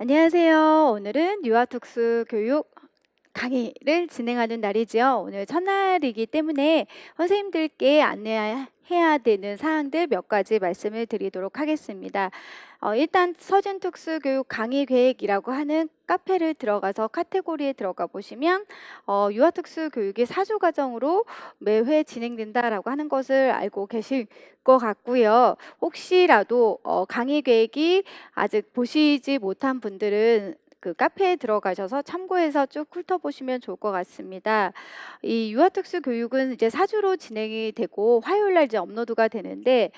안녕하세요. 오늘은 유아특수 교육 강의를 진행하는 날이지요. 오늘 첫날이기 때문에 선생님들께 안내해야 되는 사항들 몇 가지 말씀을 드리도록 하겠습니다. 일단 서진특수교육 강의 계획이라고 하는 카페를 들어가서 카테고리에 들어가 보시면 유아특수교육이 4주 과정으로 매회 진행된다라고 하는 것을 알고 계실 것 같고요. 혹시라도 강의 계획이 아직 보시지 못한 분들은 그 카페에 들어가셔서 참고해서 쭉 훑어보시면 좋을 것 같습니다. 이 유아특수 교육은 이제 4주로 진행이 되고 화요일 날 이제 업로드가 되는데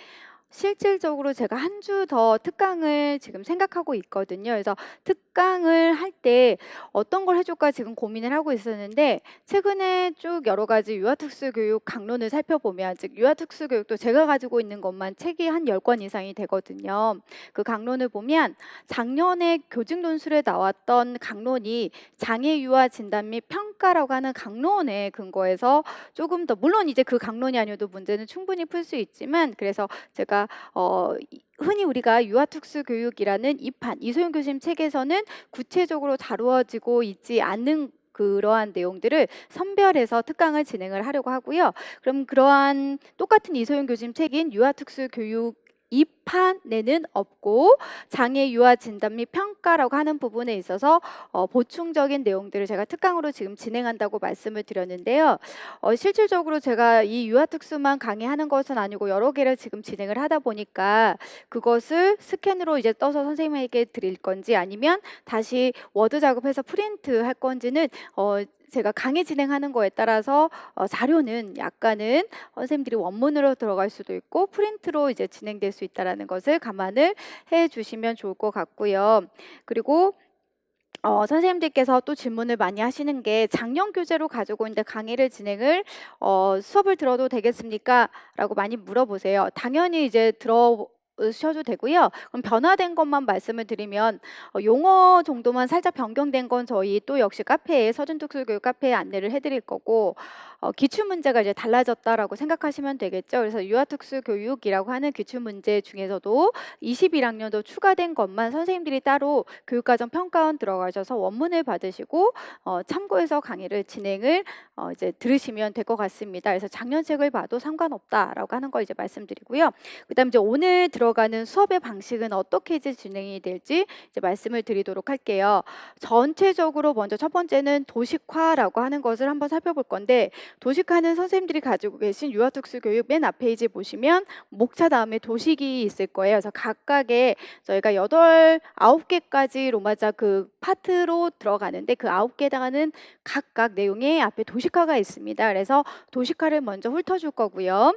실질적으로 제가 한 주 더 특강을 지금 생각하고 있거든요. 그래서 특강을 할 때 어떤 걸 해 줄까 지금 고민을 하고 있었는데 최근에 쭉 여러 가지 유아특수 교육 강론을 살펴보면 즉 유아특수 교육도 제가 가지고 있는 것만 책이 한 10권 이상이 되거든요. 그 강론을 보면 작년에 교직 논술에 나왔던 강론이 장애 유아 진단 및 평가라고 하는 강론에 근거해서 조금 더 물론 이제 그 강론이 아니어도 문제는 충분히 풀 수 있지만 그래서 제가 흔히 우리가 유아특수교육이라는 이판 이소영 교수님 책에서는 구체적으로 다루어지고 있지 않는 그러한 내용들을 선별해서 특강을 진행을 하려고 하고요. 그럼 그러한 똑같은 이소영 교수님 책인 유아특수교육 2판에는 없고 장애 유아 진단 및 평가라고 하는 부분에 있어서 보충적인 내용들을 제가 특강으로 지금 진행한다고 말씀을 드렸는데요. 실질적으로 제가 이 유아특수만 강의하는 것은 아니고 여러 개를 지금 진행을 하다 보니까 그것을 스캔으로 이제 떠서 선생님에게 드릴 건지 아니면 다시 워드 작업해서 프린트 할 건지는 제가 강의 진행하는 거에 따라서 자료는 약간은 선생님들이 원문으로 들어갈 수도 있고 프린트로 이제 진행될 수 있다라는 것을 감안을 해 주시면 좋을 것 같고요. 그리고 선생님들께서 또 질문을 많이 하시는 게 "작년 교재로 가지고 있는데 강의를 진행을 수업을 들어도 되겠습니까?" 라고 많이 물어보세요. 당연히 이제 들어셔도 되고요. 그럼 변화된 것만 말씀을 드리면 용어 정도만 살짝 변경된 건 저희 또 역시 카페에 서준특수교육 카페에 안내를 해 드릴 거고 기출 문제가 이제 달라졌다라고 생각하시면 되겠죠. 그래서 유아특수교육이라고 하는 기출 문제 중에서도 21학년도 추가된 것만 선생님들이 따로 교육과정 평가원 들어가셔서 원문을 받으시고 참고해서 강의를 진행을 이제 들으시면 될 것 같습니다. 그래서 작년 책을 봐도 상관없다라고 하는 걸 이제 말씀드리고요. 그다음 이제 오늘 들어가는 수업의 방식은 어떻게 이제 진행이 될지 이제 말씀을 드리도록 할게요. 전체적으로 먼저 첫 번째는 도식화라고 하는 것을 한번 살펴볼 건데 도식화는 선생님들이 가지고 계신 유아특수 교육 맨 앞 페이지 보시면 목차 다음에 도식이 있을 거예요. 그래서 각각의 저희가 9개까지 로마자 그 파트로 들어가는데 그 9개에 해당하는 각각 내용의 앞에 도식화가 있습니다. 그래서 도식화를 먼저 훑어줄 거고요.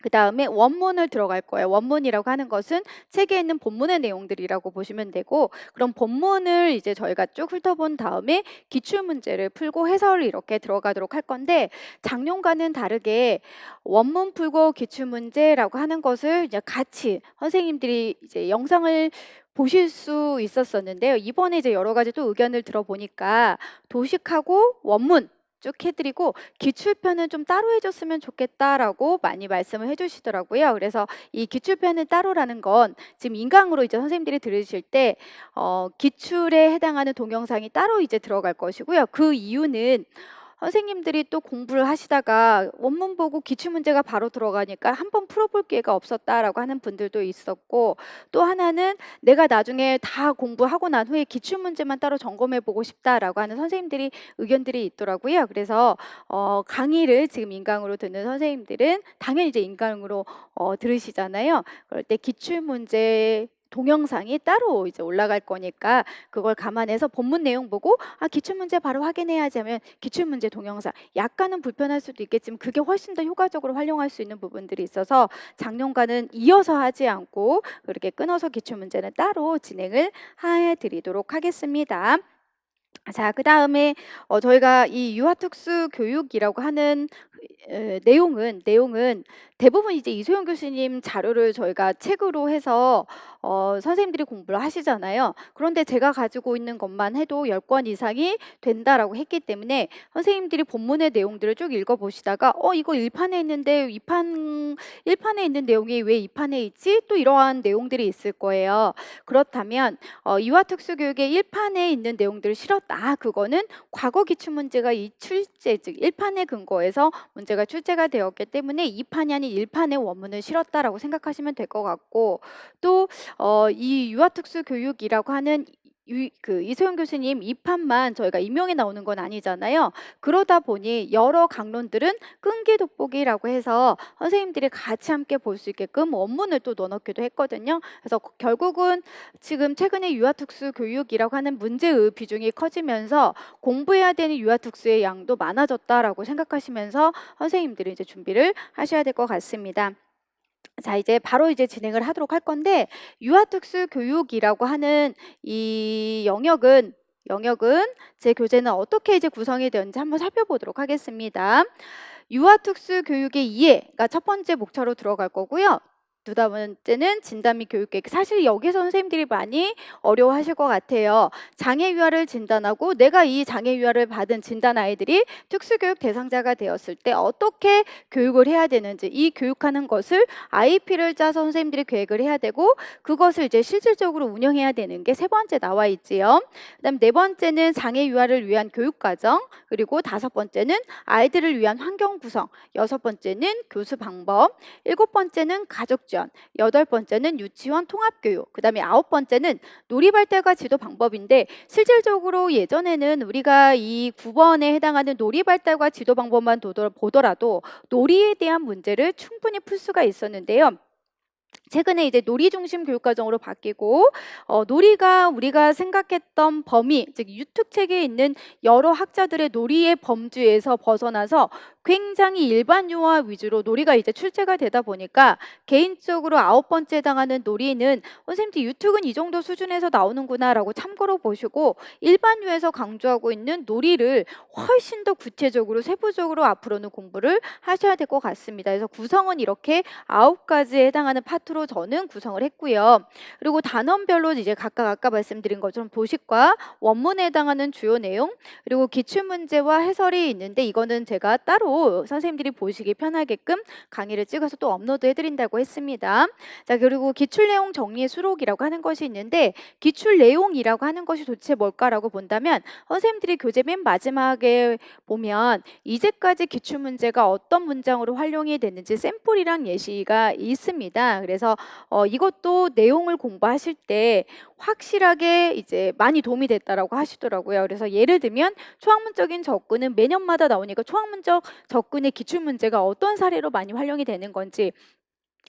그다음에 원문을 들어갈 거예요. 원문이라고 하는 것은 책에 있는 본문의 내용들이라고 보시면 되고 그럼 본문을 이제 저희가 쭉 훑어본 다음에 기출 문제를 풀고 해설을 이렇게 들어가도록 할 건데 작년과는 다르게 원문 풀고 기출 문제라고 하는 것을 이제 같이 선생님들이 이제 영상을 보실 수 있었었는데요. 이번에 이제 여러 가지 또 의견을 들어보니까 도식하고 원문 쭉 해드리고 기출편은 좀 따로 해줬으면 좋겠다라고 많이 말씀을 해주시더라고요. 그래서 이 기출편은 따로라는 건 지금 인강으로 이제 선생님들이 들으실 때 기출에 해당하는 동영상이 따로 이제 들어갈 것이고요. 그 이유는 선생님들이 또 공부를 하시다가 원문 보고 기출 문제가 바로 들어가니까 한번 풀어볼 기회가 없었다라고 하는 분들도 있었고 또 하나는 내가 나중에 다 공부하고 난 후에 기출 문제만 따로 점검해 보고 싶다라고 하는 선생님들이 의견들이 있더라고요. 그래서 강의를 지금 인강으로 듣는 선생님들은 당연히 이제 인강으로 들으시잖아요. 그럴 때 기출 문제 동영상이 따로 이제 올라갈 거니까 그걸 감안해서 본문 내용 보고 기출 문제 바로 확인해야지 하면 기출 문제 동영상 약간은 불편할 수도 있겠지만 그게 훨씬 더 효과적으로 활용할 수 있는 부분들이 있어서 작년과는 이어서 하지 않고 그렇게 끊어서 기출 문제는 따로 진행을 해 드리도록 하겠습니다. 자, 그다음에 저희가 이 유아특수 교육이라고 하는 내용은 대부분 이제 이소영 교수님 자료를 저희가 책으로 해서 선생님들이 공부를 하시잖아요. 그런데 제가 가지고 있는 것만 해도 10권 이상이 된다라고 했기 때문에 선생님들이 본문의 내용들을 쭉 읽어 보시다가 이거 1판에 있는데 1판에 있는 내용이 왜 2판에 있지? 또 이러한 내용들이 있을 거예요. 그렇다면 유아특수교육의 1판에 있는 내용들을 실었다. 그거는 과거 기출 문제가 이 출제 즉 1판에 근거해서 문제가 출제가 되었기 때문에 2판이 아닌 1판의 원문을 실었다라고 생각하시면 될 것 같고, 또 이 유아특수교육이라고 하는 이소영 교수님 2판만 저희가 임용에 나오는 건 아니잖아요. 그러다 보니 여러 강론들은 끈기 돋보기라고 해서 선생님들이 같이 함께 볼 수 있게끔 원문을 또 넣어놓기도 했거든요. 그래서 결국은 지금 최근에 유아특수 교육이라고 하는 문제의 비중이 커지면서 공부해야 되는 유아특수의 양도 많아졌다라고 생각하시면서 선생님들이 이제 준비를 하셔야 될 것 같습니다. 자, 이제 바로 이제 진행을 하도록 할 건데, 유아특수 교육이라고 하는 이 영역은 제 교재는 어떻게 이제 구성이 되었는지 한번 살펴보도록 하겠습니다. 유아특수 교육의 이해가 첫 번째 목차로 들어갈 거고요. 두 번째는 진단 및 교육 계획. 사실 여기서 선생님들이 많이 어려워하실 것 같아요. 장애 유아를 진단하고 내가 이 장애 유아를 받은 진단 아이들이 특수교육 대상자가 되었을 때 어떻게 교육을 해야 되는지, 이 교육하는 것을 IEP를 짜서 선생님들이 계획을 해야 되고 그것을 이제 실질적으로 운영해야 되는 게 세 번째 나와 있지요. 그다음 네 번째는 장애 유아를 위한 교육 과정, 그리고 다섯 번째는 아이들을 위한 환경 구성, 여섯 번째는 교수 방법, 일곱 번째는 가족 지원, 여덟 번째는 유치원 통합교육, 그 다음에 아홉 번째는 놀이발달과 지도 방법인데, 실질적으로 예전에는 우리가 이 9번에 해당하는 놀이발달과 지도 방법만 보더라도 놀이에 대한 문제를 충분히 풀 수가 있었는데요. 최근에 이제 놀이 중심 교육과정으로 바뀌고 놀이가 우리가 생각했던 범위, 즉 유특 체계에 있는 여러 학자들의 놀이의 범주에서 벗어나서 굉장히 일반 유아 위주로 놀이가 이제 출제가 되다 보니까 개인적으로 아홉 번째 해당하는 놀이는 선생님들 유특은 이 정도 수준에서 나오는구나라고 참고로 보시고 일반 유에서 강조하고 있는 놀이를 훨씬 더 구체적으로 세부적으로 앞으로는 공부를 하셔야 될 것 같습니다. 그래서 구성은 이렇게 9가지에 해당하는 파트로 저는 구성을 했고요. 그리고 단원별로 이제 각각 아까 말씀드린 것처럼 도식과 원문에 해당하는 주요 내용, 그리고 기출문제와 해설이 있는데 이거는 제가 따로 선생님들이 보시기 편하게끔 강의를 찍어서 또 업로드 해드린다고 했습니다. 자, 그리고 기출 내용 정리 수록이라고 하는 것이 있는데, 기출 내용이라고 하는 것이 도대체 뭘까라고 본다면 선생님들이 교재 맨 마지막에 보면 이제까지 기출문제가 어떤 문장으로 활용이 됐는지 샘플이랑 예시가 있습니다. 그래서 이것도 내용을 공부하실 때 확실하게 이제 많이 도움이 됐다라고 하시더라고요. 그래서 예를 들면 초학문적인 접근은 매년마다 나오니까 초학문적 접근의 기출문제가 어떤 사례로 많이 활용이 되는 건지,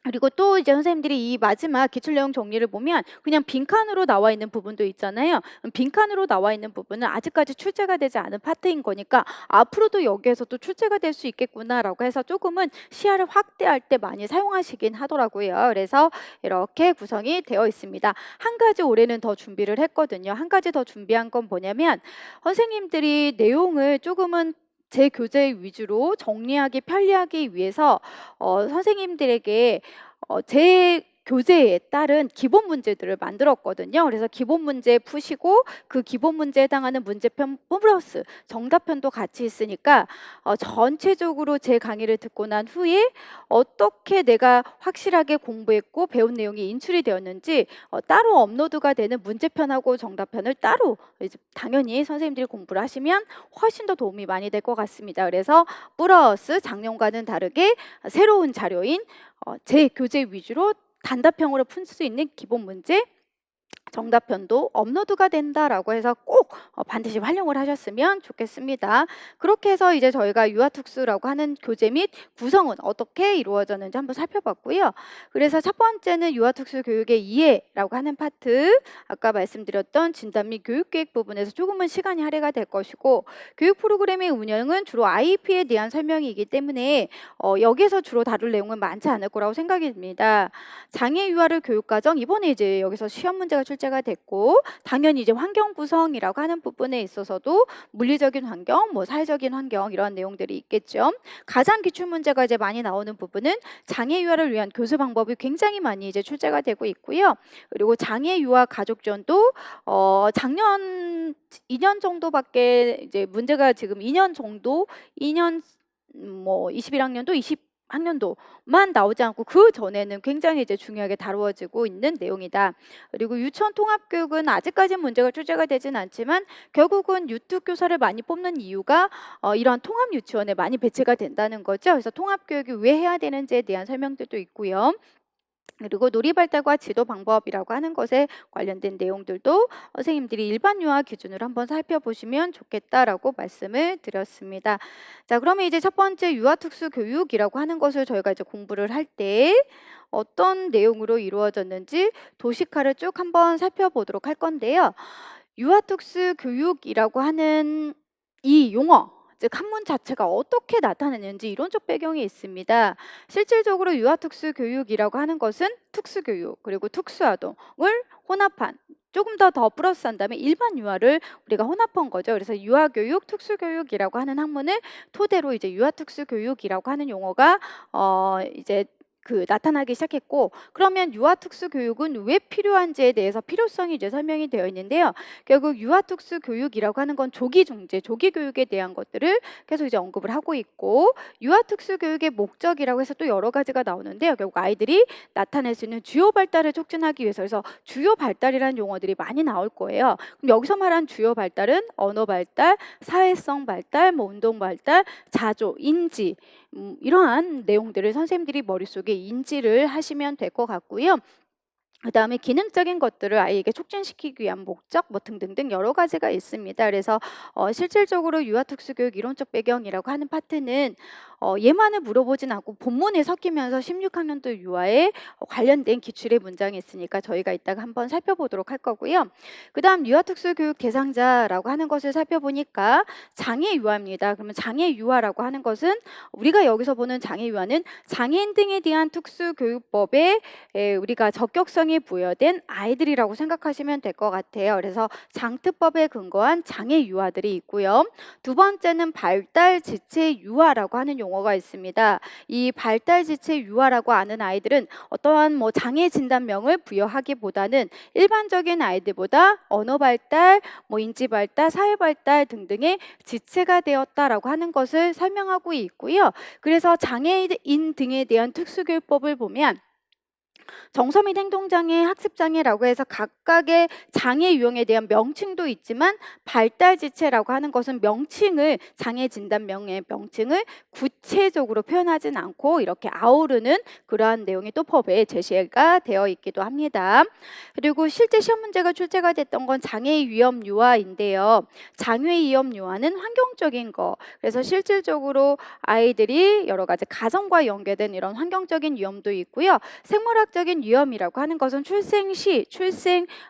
그리고 또 이제 선생님들이 이 마지막 기출 내용 정리를 보면 그냥 빈칸으로 나와 있는 부분도 있잖아요. 빈칸으로 나와 있는 부분은 아직까지 출제가 되지 않은 파트인 거니까 앞으로도 여기에서 또 출제가 될 수 있겠구나라고 해서 조금은 시야를 확대할 때 많이 사용하시긴 하더라고요. 그래서 이렇게 구성이 되어 있습니다. 한 가지 올해는 더 준비를 했거든요. 한 가지 더 준비한 건 뭐냐면, 선생님들이 내용을 조금은 제 교재 위주로 정리하기 편리하기 위해서 선생님들에게 제 교재에 따른 기본 문제들을 만들었거든요. 그래서 기본 문제 푸시고 그 기본 문제에 해당하는 문제편 플러스 정답편도 같이 있으니까 전체적으로 제 강의를 듣고 난 후에 어떻게 내가 확실하게 공부했고 배운 내용이 인출이 되었는지 따로 업로드가 되는 문제편하고 정답편을 따로 이제 당연히 선생님들이 공부를 하시면 훨씬 더 도움이 많이 될 것 같습니다. 그래서 플러스 작년과는 다르게 새로운 자료인 제 교재 위주로 단답형으로 풀 수 있는 기본 문제, 정답편도 업로드가 된다라고 해서 꼭 반드시 활용을 하셨으면 좋겠습니다. 그렇게 해서 이제 저희가 유아특수라고 하는 교재 및 구성은 어떻게 이루어졌는지 한번 살펴봤고요. 그래서 첫 번째는 유아특수 교육의 이해라고 하는 파트, 아까 말씀드렸던 진단 및 교육계획 부분에서 조금은 시간이 할애가 될 것이고, 교육 프로그램의 운영은 주로 IEP에 대한 설명이기 때문에 여기에서 주로 다룰 내용은 많지 않을 거라고 생각이 듭니다. 장애 유아를 교육과정, 이번에 이제 여기서 시험 문제가 문제가 출제가 됐고, 당연히 이제 환경 구성이라고 하는 부분에 있어서도 물리적인 환경, 뭐 사회적인 환경 이런 내용들이 있겠죠. 가장 기출 문제가 이제 많이 나오는 부분은 장애 유아를 위한 교수 방법이 굉장히 많이 이제 출제가 되고 있고요. 그리고 장애 유아 가족 지원도 작년 2년 정도밖에 이제 문제가 지금 2년 정도 2년 뭐 21학년도 20학년도만 나오지 않고 그 전에는 굉장히 이제 중요하게 다루어지고 있는 내용이다. 그리고 유치원 통합교육은 아직까지는 문제가 출제가 되진 않지만 결국은 유특 교사를 많이 뽑는 이유가 이러한 통합 유치원에 많이 배치가 된다는 거죠. 그래서 통합교육이 왜 해야 되는지에 대한 설명들도 있고요. 그리고 놀이 발달과 지도 방법이라고 하는 것에 관련된 내용들도 선생님들이 일반 유아 기준으로 한번 살펴보시면 좋겠다라고 말씀을 드렸습니다. 자, 그러면 이제 첫 번째 유아 특수 교육이라고 하는 것을 저희가 이제 공부를 할 때 어떤 내용으로 이루어졌는지 도식화를 쭉 한번 살펴보도록 할 건데요. 유아 특수 교육이라고 하는 이 용어, 즉 한문 자체가 어떻게 나타나는지 이론적 배경이 있습니다. 실질적으로 유아특수교육이라고 하는 것은 특수교육 그리고 특수아동을 혼합한, 조금 더 플러스한다면 일반 유아를 우리가 혼합한 거죠. 그래서 유아교육, 특수교육이라고 하는 학문을 토대로 이제 유아특수교육이라고 하는 용어가 이제 나타나기 시작했고, 그러면 유아특수교육은 왜 필요한지에 대해서 필요성이 이제 설명이 되어 있는데요. 결국 유아특수교육이라고 하는 건 조기중재, 조기교육에 대한 것들을 계속 이제 언급을 하고 있고, 유아특수교육의 목적이라고 해서 또 여러 가지가 나오는데요. 결국 아이들이 나타낼 수 있는 주요 발달을 촉진하기 위해서, 그래서 주요 발달이라는 용어들이 많이 나올 거예요. 그럼 여기서 말한 주요 발달은 언어 발달, 사회성 발달, 뭐 운동 발달, 자조, 인지, 이러한 내용들을 선생님들이 머릿속에 인지를 하시면 될 것 같고요. 그다음에 기능적인 것들을 아이에게 촉진시키기 위한 목적 뭐 등등등 여러 가지가 있습니다. 그래서 실질적으로 유아특수교육 이론적 배경이라고 하는 파트는 얘만을 물어보진 않고 본문에 섞이면서 16학년도 유아에 관련된 기출의 문장이 있으니까 저희가 이따가 한번 살펴보도록 할 거고요. 그다음 유아특수교육 대상자라고 하는 것을 살펴보니까 장애 유아입니다. 그러면 장애 유아라고 하는 것은 우리가 여기서 보는 장애 유아는 장애인 등에 대한 특수교육법에 우리가 적격성이 부여된 아이들이라고 생각하시면 될 것 같아요. 그래서 장특법에 근거한 장애 유아들이 있고요. 두 번째는 발달 지체 유아라고 하는 용어가 있습니다. 이 발달 지체 유아라고 하는 아이들은 어떠한 뭐 장애 진단명을 부여하기보다는 일반적인 아이들보다 언어 발달, 뭐 인지 발달, 사회 발달 등등의 지체가 되었다라고 하는 것을 설명하고 있고요. 그래서 장애인 등에 대한 특수교육법을 보면 정서및 행동장애, 학습장애라고 해서 각각의 장애 유형에 대한 명칭도 있지만 발달지체라고 하는 것은 명칭을 장애 진단명의 명칭을 구체적으로 표현하진 않고 이렇게 아우르는 그러한 내용이 또 법에 제시가 되어 있기도 합니다. 그리고 실제 시험 문제가 출제가 됐던 건 장애 위험 유아인데요. 장애 위험 유아는 환경적인 거, 그래서 실질적으로 아이들이 여러 가지 가정과 연계된 이런 환경적인 위험도 있고요. 생물학적인 위험이라고 하는 것은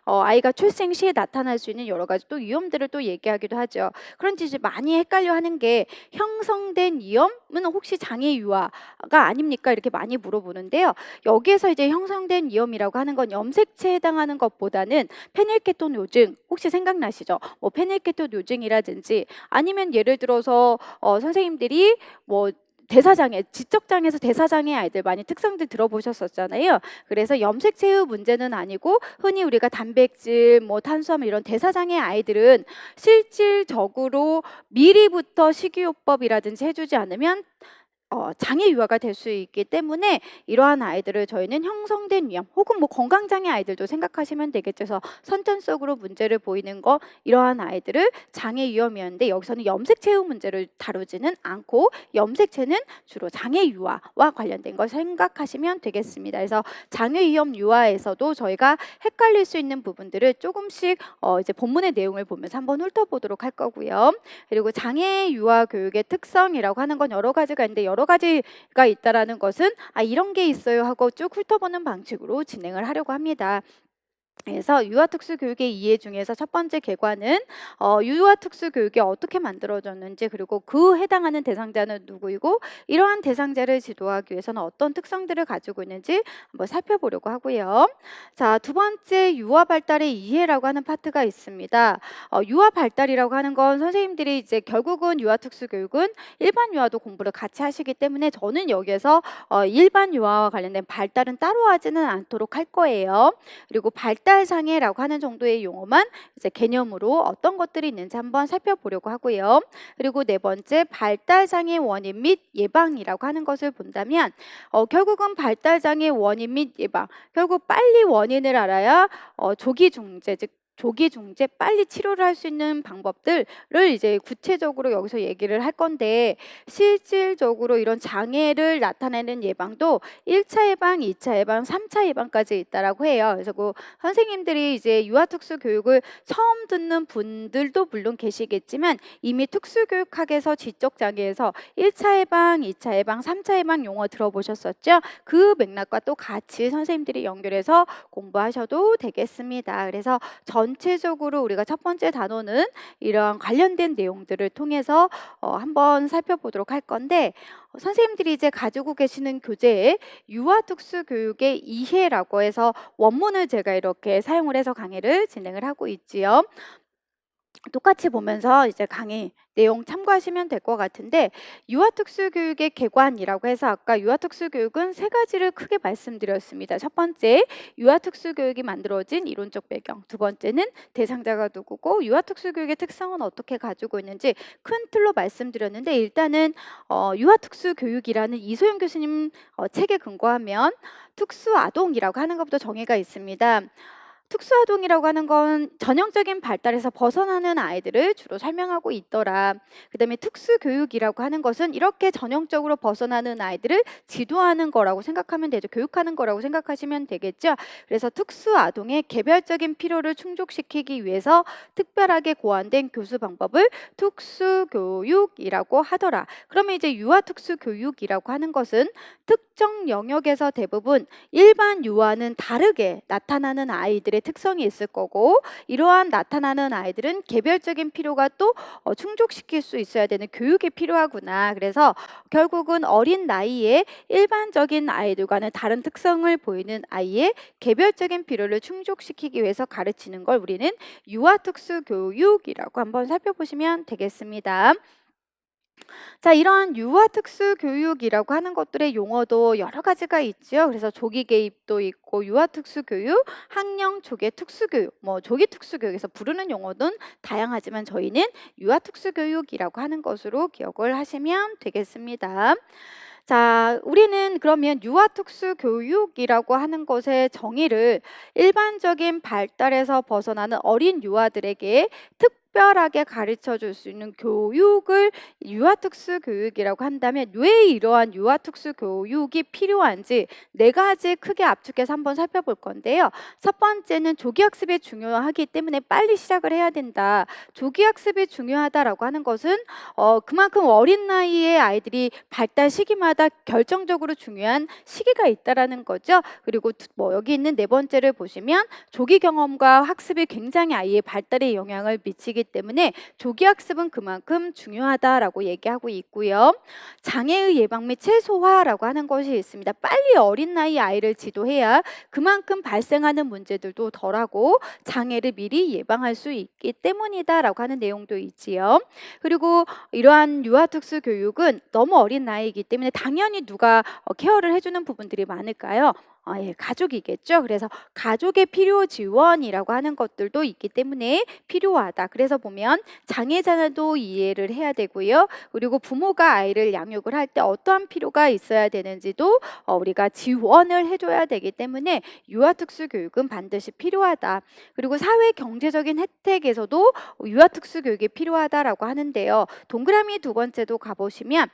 아이가 출생 시에 나타날 수 있는 여러 가지 또 위험들을 또 얘기하기도 하죠. 그런지 이제 많이 헷갈려 하는 게 형성된 위험은 혹시 장애 유아가 아닙니까? 이렇게 많이 물어보는데요. 여기에서 이제 형성된 위험이라고 하는 건 염색체에 해당하는 것보다는 페닐케톤 요증, 혹시 생각나시죠? 뭐 페닐케톤 요증이라든지 아니면 예를 들어서 선생님들이 뭐 대사장애, 지적장애에서 대사장애 아이들 많이 특성들 들어보셨었잖아요. 그래서 염색체의 문제는 아니고 흔히 우리가 단백질, 뭐 탄수화물 이런 대사장애 아이들은 실질적으로 미리부터 식이요법이라든지 해주지 않으면 장애 유아가 될 수 있기 때문에 이러한 아이들을 저희는 형성된 위험 혹은 뭐 건강장애 아이들도 생각하시면 되겠죠. 그래서 선천적으로 문제를 보이는 거 이러한 아이들을 장애 위험이었는데 여기서는 염색체의 문제를 다루지는 않고 염색체는 주로 장애 유아와 관련된 걸 생각하시면 되겠습니다. 그래서 장애 위험 유아에서도 저희가 헷갈릴 수 있는 부분들을 조금씩 이제 본문의 내용을 보면서 한번 훑어보도록 할 거고요. 그리고 장애 유아 교육의 특성이라고 하는 건 여러 가지가 있는데 여러 가지가 있다라는 것은 이런 게 있어요 하고 쭉 훑어보는 방식으로 진행을 하려고 합니다. 그래서 유아특수교육의 이해 중에서 첫 번째 계관은 유아특수교육이 어떻게 만들어졌는지, 그리고 그 해당하는 대상자는 누구이고 이러한 대상자를 지도하기 위해서는 어떤 특성들을 가지고 있는지 한번 살펴보려고 하고요. 자, 두 번째 유아 발달의 이해라고 하는 파트가 있습니다. 유아 발달이라고 하는 건 선생님들이 이제 결국은 유아특수교육은 일반 유아도 공부를 같이 하시기 때문에 저는 여기에서 일반 유아와 관련된 발달은 따로 하지는 않도록 할 거예요. 그리고 발달 장애라고 하는 정도의 용어만 이제 개념으로 어떤 것들이 있는지 한번 살펴보려고 하고요. 그리고 네 번째, 발달 장애 원인 및 예방이라고 하는 것을 본다면 결국은 발달 장애 원인 및 예방, 결국 빨리 원인을 알아야 조기 중재, 즉 조기 중재, 빨리 치료를 할 수 있는 방법들을 이제 구체적으로 여기서 얘기를 할 건데, 실질적으로 이런 장애를 나타내는 예방도 1차 예방, 2차 예방, 3차 예방까지 있다라고 해요. 그래서 그 선생님들이 이제 유아특수 교육을 처음 듣는 분들도 물론 계시겠지만 이미 특수교육학에서 지적장애에서 1차 예방, 2차 예방, 3차 예방 용어 들어보셨었죠? 그 맥락과 또 같이 선생님들이 연결해서 공부하셔도 되겠습니다. 그래서 전체적으로 우리가 첫 번째 단원은 이런 관련된 내용들을 통해서 한번 살펴보도록 할 건데, 선생님들이 이제 가지고 계시는 교재에 유아특수교육의 이해라고 해서 원문을 제가 이렇게 사용을 해서 강의를 진행을 하고 있지요. 똑같이 보면서 이제 강의 내용 참고하시면 될 것 같은데, 유아특수교육의 개관이라고 해서 아까 유아특수교육은 세 가지를 크게 말씀드렸습니다. 첫 번째, 유아특수교육이 만들어진 이론적 배경. 두 번째는 대상자가 누구고 유아특수교육의 특성은 어떻게 가지고 있는지 큰 틀로 말씀드렸는데, 일단은 유아특수교육이라는 이소영 교수님 책에 근거하면 특수아동이라고 하는 것부터 정의가 있습니다. 특수아동이라고 하는 건 전형적인 발달에서 벗어나는 아이들을 주로 설명하고 있더라. 그다음에 특수교육이라고 하는 것은 이렇게 전형적으로 벗어나는 아이들을 지도하는 거라고 생각하면 되죠. 교육하는 거라고 생각하시면 되겠죠. 그래서 특수아동의 개별적인 필요를 충족시키기 위해서 특별하게 고안된 교수 방법을 특수교육이라고 하더라. 그러면 이제 유아특수교육이라고 하는 것은 특정 영역에서 대부분 일반 유아는 다르게 나타나는 아이들의 특성이 있을 거고, 이러한 나타나는 아이들은 개별적인 필요가 또 충족시킬 수 있어야 되는 교육이 필요하구나. 그래서 결국은 어린 나이에 일반적인 아이들과는 다른 특성을 보이는 아이의 개별적인 필요를 충족시키기 위해서 가르치는 걸 우리는 유아특수교육이라고 한번 살펴보시면 되겠습니다. 자, 이러한 유아특수교육이라고 하는 것들의 용어도 여러 가지가 있죠. 그래서 조기 개입도 있고 유아특수교육, 학령 조기 특수교육, 조기 특수교육에서 부르는 용어는 다양하지만 저희는 유아특수교육이라고 하는 것으로 기억을 하시면 되겠습니다. 자, 우리는 그러면 유아특수교육이라고 하는 것의 정의를 일반적인 발달에서 벗어나는 어린 유아들에게 특별하게 가르쳐 줄 수 있는 교육을 유아특수교육이라고 한다면, 왜 이러한 유아특수교육이 필요한지 네 가지 크게 압축해서 한번 살펴볼 건데요. 첫 번째는 조기학습이 중요하기 때문에 빨리 시작을 해야 된다. 조기학습이 중요하다라고 하는 것은 그만큼 어린 나이에 아이들이 발달 시기마다 결정적으로 중요한 시기가 있다라는 거죠. 그리고 여기 있는 네 번째를 보시면 조기 경험과 학습이 굉장히 아이의 발달에 영향을 미치기 때문에 조기 학습은 그만큼 중요하다라고 얘기하고 있고요. 장애의 예방 및 최소화라고 하는 것이 있습니다. 빨리 어린 나이 아이를 지도해야 그만큼 발생하는 문제들도 덜하고 장애를 미리 예방할 수 있기 때문이다라고 하는 내용도 있지요. 그리고 이러한 유아특수 교육은 너무 어린 나이이기 때문에 당연히 누가 케어를 해주는 부분들이 많을까요? 예, 가족이겠죠. 그래서 가족의 필요 지원이라고 하는 것들도 있기 때문에 필요하다. 그래서 보면 장애자도 이해를 해야 되고요. 그리고 부모가 아이를 양육을 할 때 어떠한 필요가 있어야 되는지도 우리가 지원을 해줘야 되기 때문에 유아특수교육은 반드시 필요하다. 그리고 사회 경제적인 혜택에서도 유아특수교육이 필요하다라고 하는데요. 동그라미 두 번째도 가보시면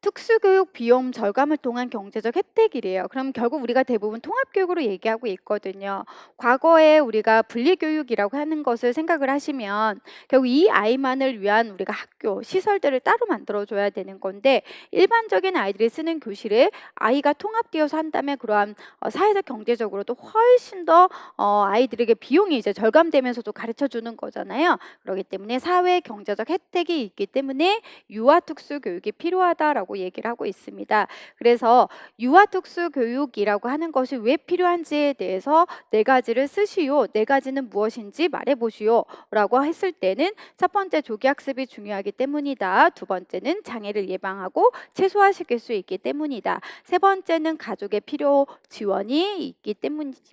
특수교육 비용 절감을 통한 경제적 혜택이래요. 그럼 결국 우리가 대부분 통합교육으로 얘기하고 있거든요. 과거에 우리가 분리교육이라고 하는 것을 생각을 하시면 결국 이 아이만을 위한 우리가 학교, 시설들을 따로 만들어줘야 되는 건데 일반적인 아이들이 쓰는 교실에 아이가 통합되어서 한다면 그러한 사회적 경제적으로도 훨씬 더 아이들에게 비용이 이제 절감되면서도 가르쳐 주는 거잖아요. 그렇기 때문에 사회 경제적 혜택이 있기 때문에 유아특수교육이 필요하다라고 얘기를 하고 있습니다. 그래서 유아특수교육이라고 하는 것이 왜 필요한지에 대해서 네 가지를 쓰시오. 네 가지는 무엇인지 말해보시오라고 했을 때는 첫 번째 조기학습이 중요하기 때문이다. 두 번째는 장애를 예방하고 최소화시킬 수 있기 때문이다. 세 번째는 가족의 필요 지원이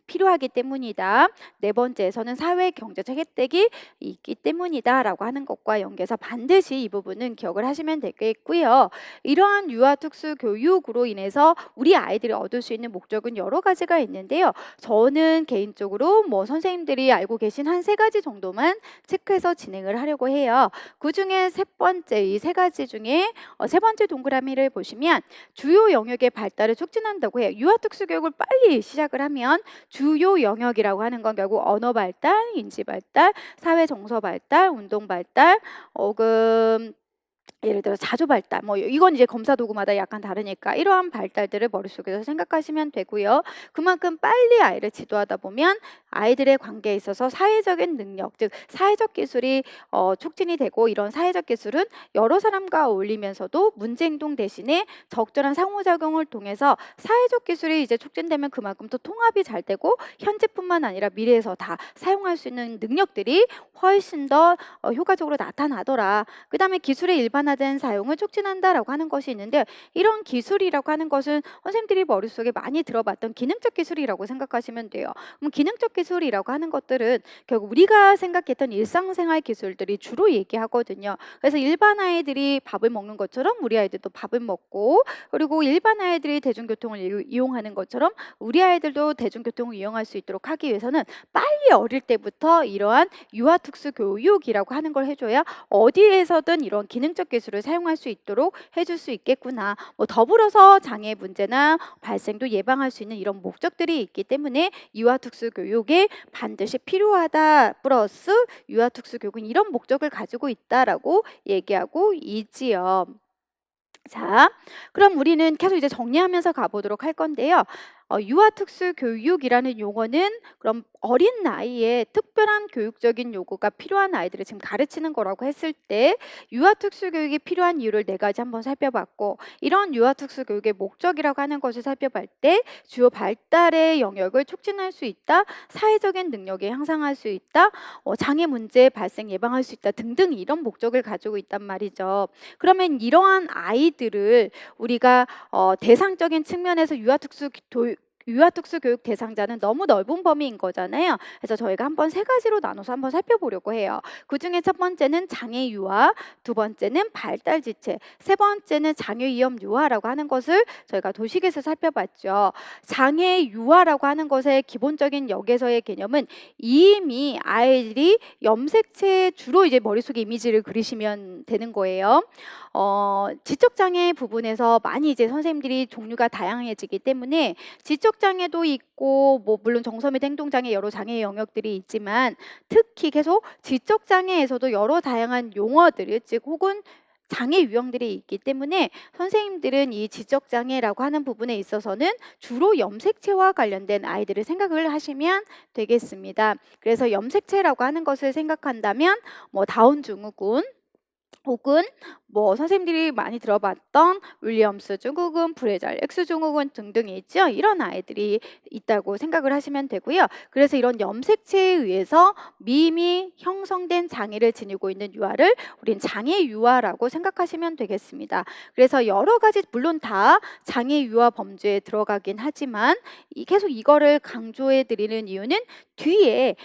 필요하기 때문이다. 네 번째에서는 사회 경제적 혜택이 있기 때문이다라고 하는 것과 연계해서 반드시 이 부분은 기억을 하시면 되겠고요. 이러한 유아 특수 교육으로 인해서 우리 아이들이 얻을 수 있는 목적은 여러 가지가 있는데요. 저는 개인적으로 선생님들이 알고 계신 한 세 가지 정도만 체크해서 진행을 하려고 해요. 그중에 세 번째 이 세 가지 중에 세 번째 동그라미를 보시면 주요 영역의 발달을 촉진한다고 해요. 유아 특수 교육을 빨리 시작을 하면 주요 영역이라고 하는 건 결국 언어 발달, 인지 발달, 사회 정서 발달, 운동 발달, 예를 들어 자조 발달 이건 이제 검사 도구마다 약간 다르니까 이러한 발달들을 머릿속에서 생각하시면 되고요. 그만큼 빨리 아이를 지도하다 보면 아이들의 관계에 있어서 사회적인 능력, 즉 사회적 기술이 촉진이 되고 이런 사회적 기술은 여러 사람과 어울리면서도 문제 행동 대신에 적절한 상호작용을 통해서 사회적 기술이 이제 촉진되면 그만큼 또 통합이 잘 되고 현재뿐만 아니라 미래에서 다 사용할 수 있는 능력들이 훨씬 더 효과적으로 나타나더라. 그 다음에 기술의 일반화된 사용을 촉진한다라고 하는 것이 있는데 이런 기술이라고 하는 것은 선생님들이 머릿속에 많이 들어봤던 기능적 기술이라고 생각하시면 돼요. 그럼 기능적 기술이라고 하는 것들은 결국 우리가 생각했던 일상생활 기술들이 주로 얘기하거든요. 그래서 일반 아이들이 밥을 먹는 것처럼 우리 아이들도 밥을 먹고 그리고 일반 아이들이 대중교통을 이용하는 것처럼 우리 아이들도 대중교통을 이용할 수 있도록 하기 위해서는 빨리 어릴 때부터 이러한 유아특수 교육이라고 하는 걸 해줘야 어디에서든 이런 기능적 기술을 사용할 수 있도록 해줄 수 있겠구나. 더불어서 장애 문제나 발생도 예방할 수 있는 이런 목적들이 있기 때문에 유아특수 교육에 반드시 필요하다. 플러스 유아특수 교육은 이런 목적을 가지고 있다라고 얘기하고 있지요. 자, 그럼 우리는 계속 이제 정리하면서 가보도록 할 건데요. 유아특수교육이라는 용어는 그럼 어린 나이에 특별한 교육적인 요구가 필요한 아이들을 지금 가르치는 거라고 했을 때 유아특수교육이 필요한 이유를 네 가지 한번 살펴봤고 이런 유아특수교육의 목적이라고 하는 것을 살펴볼 때 주요 발달의 영역을 촉진할 수 있다, 사회적인 능력을 향상할 수 있다, 장애 문제 발생 예방할 수 있다 등등 이런 목적을 가지고 있단 말이죠. 그러면 이러한 아이들을 우리가 대상적인 측면에서 유아특수 교육 대상자는 너무 넓은 범위인 거잖아요. 그래서 저희가 한번 세 가지로 나눠서 한번 살펴보려고 해요. 그중에 첫 번째는 장애 유아, 두 번째는 발달 지체, 세 번째는 장애 위험 유아라고 하는 것을 저희가 도식에서 살펴봤죠. 장애 유아라고 하는 것의 기본적인 역에서의 개념은 이미 아이들이 염색체 주로 이제 머릿속에 이미지를 그리시면 되는 거예요. 지적장애 부분에서 많이 이제 선생님들이 종류가 다양해지기 때문에 지적장애도 있고 물론 정서 및 행동장애 여러 장애 영역들이 있지만 특히 계속 지적장애에서도 여러 다양한 용어들 즉 혹은 장애 유형들이 있기 때문에 선생님들은 이 지적장애라고 하는 부분에 있어서는 주로 염색체와 관련된 아이들을 생각을 하시면 되겠습니다. 그래서 염색체라고 하는 것을 생각한다면 다운 증후군 혹은 선생님들이 많이 들어봤던 윌리엄스 증후군, 브레잘 X 증후군 등등이 있죠. 이런 아이들이 있다고 생각을 하시면 되고요. 그래서 이런 염색체에 의해서 미미 형성된 장애를 지니고 있는 유아를 우린 장애 유아라고 생각하시면 되겠습니다. 그래서 여러 가지 물론 다 장애 유아 범주에 들어가긴 하지만 계속 이거를 강조해 드리는 이유는 뒤에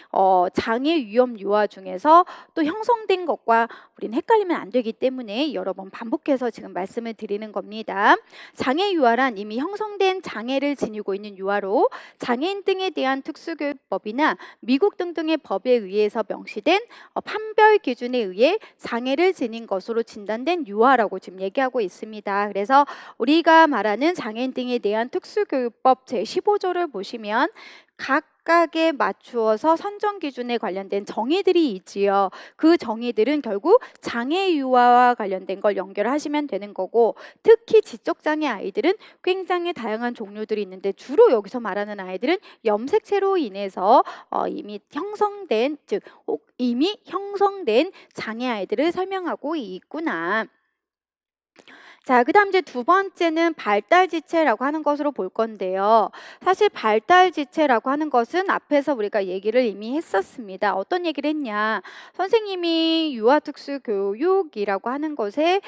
장애 위험 유아 중에서 또 형성된 것과 우린 헷갈리면 안 되기 때문에 여러 번 반복해서 지금 말씀을 드리는 겁니다. 장애 유아란 이미 형성된 장애를 지니고 있는 유아로 장애인 등에 대한 특수교육법이나 미국 등등의 법에 의해서 명시된 판별 기준에 의해 장애를 지닌 것으로 진단된 유아라고 지금 얘기하고 있습니다. 그래서 우리가 말하는 장애인 등에 대한 특수교육법 제15조를 보시면 각각에 맞추어서 선정 기준에 관련된 정의들이 있지요. 그 정의들은 결국 장애 유아와 관련된 걸 연결하시면 되는 거고, 특히 지적장애 아이들은 굉장히 다양한 종류들이 있는데 주로 여기서 말하는 아이들은 염색체로 인해서 이미 형성된 장애 아이들을 설명하고 있구나. 자, 그다음 이제 두 번째는 발달 지체라고 하는 것으로 볼 건데요. 사실 발달 지체라고 하는 것은 앞에서 우리가 얘기를 이미 했었습니다. 어떤 얘기를 했냐? 선생님이 유아특수교육이라고 하는 것에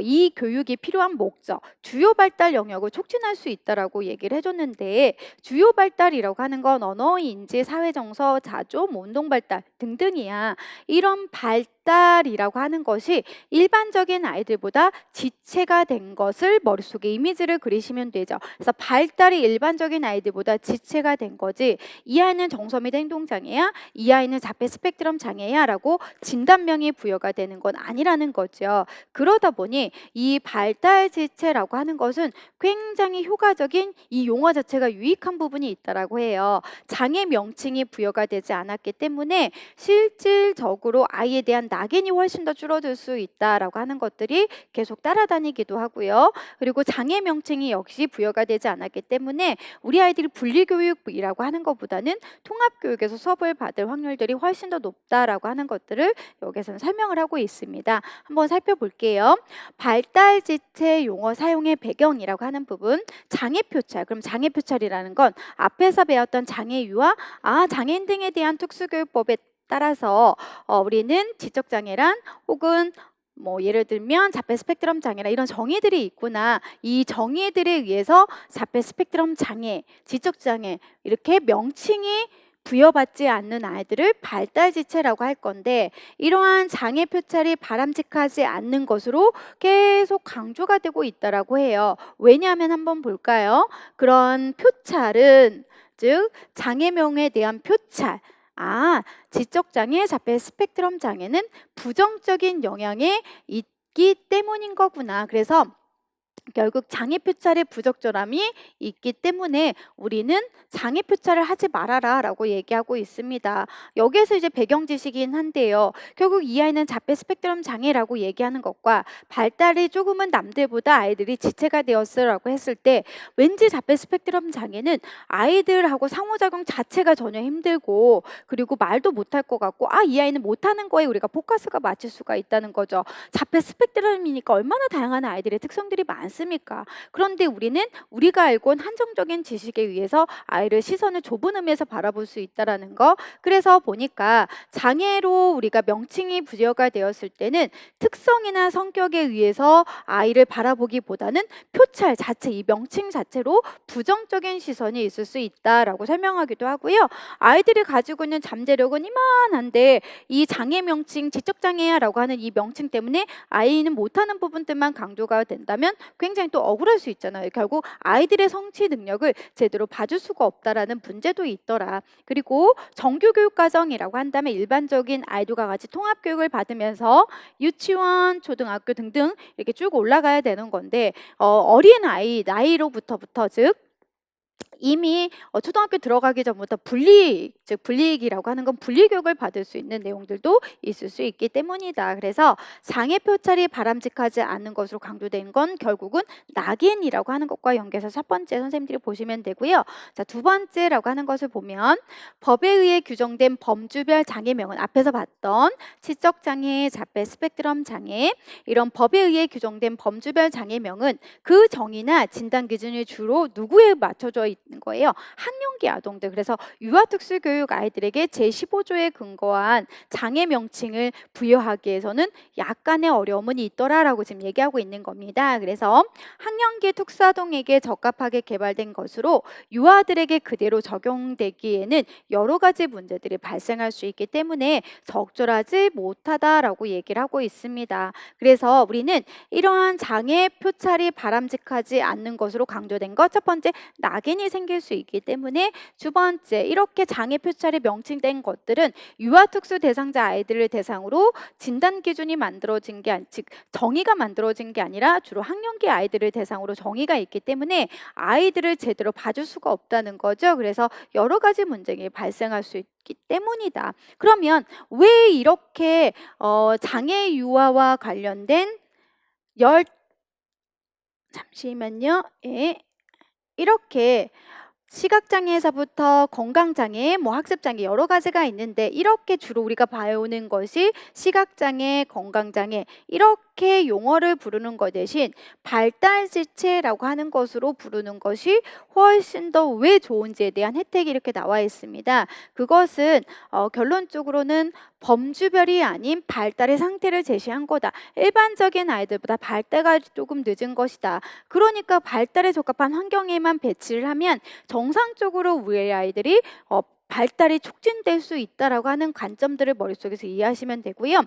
이 교육이 필요한 목적, 주요 발달 영역을 촉진할 수 있다라고 얘기를 해줬는데, 주요 발달이라고 하는 건 언어, 인지, 사회 정서, 자존, 운동 발달 등등이야. 이런 발달이라고 하는 것이 일반적인 아이들보다 지체가 된 것을 머릿속에 이미지를 그리시면 되죠. 그래서 발달이 일반적인 아이들보다 지체가 된 거지, 이 아이는 정서및 행동장애야, 이 아이는 자폐 스펙트럼 장애야 라고 진단명이 부여가 되는 건 아니라는 거죠. 그러다 보니 이 발달 지체라고 하는 것은 굉장히 효과적인, 이 용어 자체가 유익한 부분이 있다라고 해요. 장애 명칭이 부여가 되지 않았기 때문에 실질적으로 아이에 대한 낙인이 훨씬 더 줄어들 수 있다라고 하는 것들이 계속 따라다니기도 하고요. 그리고 장애 명칭이 역시 부여가 되지 않았기 때문에 우리 아이들이 분리교육이라고 하는 것보다는 통합교육에서 수업을 받을 확률들이 훨씬 더 높다라고 하는 것들을 여기서는 설명을 하고 있습니다. 한번 살펴볼게요. 발달지체 용어 사용의 배경이라고 하는 부분, 장애표찰. 그럼 장애표찰이라는 건 앞에서 배웠던 장애유아, 장애인 등에 대한 특수교육법에 따라서 우리는 지적장애란 혹은 예를 들면 자폐 스펙트럼 장애라 이런 정의들이 있구나. 이 정의들에 의해서 자폐 스펙트럼 장애, 지적장애 이렇게 명칭이 부여받지 않는 아이들을 발달지체라고 할 건데, 이러한 장애 표찰이 바람직하지 않는 것으로 계속 강조가 되고 있다라고 해요. 왜냐하면 한번 볼까요? 그런 표찰은 즉 장애명에 대한 표찰, 지적장애, 자폐 스펙트럼 장애는 부정적인 영향에 있기 때문인 거구나. 그래서 결국 장애 표찰의 부적절함이 있기 때문에 우리는 장애 표찰을 하지 말아라 라고 얘기하고 있습니다. 여기에서 이제 배경 지식이긴 한데요. 결국 이 아이는 자폐 스펙트럼 장애라고 얘기하는 것과 발달이 조금은 남들보다 아이들이 지체가 되었으라고 했을 때, 왠지 자폐 스펙트럼 장애는 아이들하고 상호작용 자체가 전혀 힘들고, 그리고 말도 못할 것 같고, 이 아이는 못하는 거에 우리가 포커스가 맞출 수가 있다는 거죠. 자폐 스펙트럼이니까 얼마나 다양한 아이들의 특성들이 많습니까? 그런데 우리는 우리가 알고 온 한정적인 지식에 의해서 아이를 시선을 좁은 의미에서 바라볼 수 있다라는 거. 그래서 보니까 장애로 우리가 명칭이 부여가 되었을 때는 특성이나 성격에 의해서 아이를 바라보기보다는 표찰 자체, 이 명칭 자체로 부정적인 시선이 있을 수 있다라고 설명하기도 하고요. 아이들이 가지고 있는 잠재력은 이만한데 이 장애 명칭, 지적장애야라고 하는 이 명칭 때문에 아이는 못하는 부분들만 강조가 된다면 굉장히 또 억울할 수 있잖아요. 결국 아이들의 성취 능력을 제대로 봐줄 수가 없다라는 문제도 있더라. 그리고 정규교육과정이라고 한다면 일반적인 아이들과 같이 통합교육을 받으면서 유치원, 초등학교 등등 이렇게 쭉 올라가야 되는 건데, 어린 아이 나이로부터부터 즉 이미 초등학교 들어가기 전부터 분리익이라고 하는 건 분리교육을 받을 수 있는 내용들도 있을 수 있기 때문이다. 그래서 장애 표찰이 바람직하지 않는 것으로 강조된 건 결국은 낙인이라고 하는 것과 연계해서 첫 번째 선생님들이 보시면 되고요. 자, 두 번째라고 하는 것을 보면 법에 의해 규정된 범주별 장애명은 앞에서 봤던 지적장애, 자폐 스펙트럼 장애, 이런 법에 의해 규정된 범주별 장애명은 그 정의나 진단 기준이 주로 누구에 맞춰져 있는 거예요. 학령기 아동들. 그래서 유아특수교육 아이들에게 제15조에 근거한 장애 명칭을 부여하기 위해서는 약간의 어려움은 있더라라고 지금 얘기하고 있는 겁니다. 그래서 학령기 특수아동에게 적합하게 개발된 것으로 유아들에게 그대로 적용되기에는 여러 가지 문제들이 발생할 수 있기 때문에 적절하지 못하다라고 얘기를 하고 있습니다. 그래서 우리는 이러한 장애 표찰이 바람직하지 않는 것으로 강조된 것, 첫 번째 낙인이 생길 수 있기 때문에, 두 번째 이렇게 장애 표찰이 명칭된 것들은 유아특수 대상자 아이들을 대상으로 진단 기준이 만들어진 게 즉 정의가 만들어진 게 아니라 주로 학령기 아이들을 대상으로 정의가 있기 때문에 아이들을 제대로 봐줄 수가 없다는 거죠. 그래서 여러 가지 문제가 발생할 수 있기 때문이다. 그러면 왜 이렇게 장애 유아와 관련된 열 잠시만요. 예. 이렇게 시각장애에서부터 건강장애, 학습장애 여러 가지가 있는데, 이렇게 주로 우리가 봐오는 것이 시각장애, 건강장애 이렇게 용어를 부르는 것 대신 발달지체라고 하는 것으로 부르는 것이 훨씬 더 왜 좋은지에 대한 혜택이 이렇게 나와 있습니다. 그것은 결론적으로는 범주별이 아닌 발달의 상태를 제시한 거다. 일반적인 아이들보다 발달가 조금 늦은 것이다. 그러니까 발달에 적합한 환경에만 배치를 하면 정상적으로 우리 아이들이 발달이 촉진될 수 있다라고 하는 관점들을 머릿속에서 이해하시면 되고요.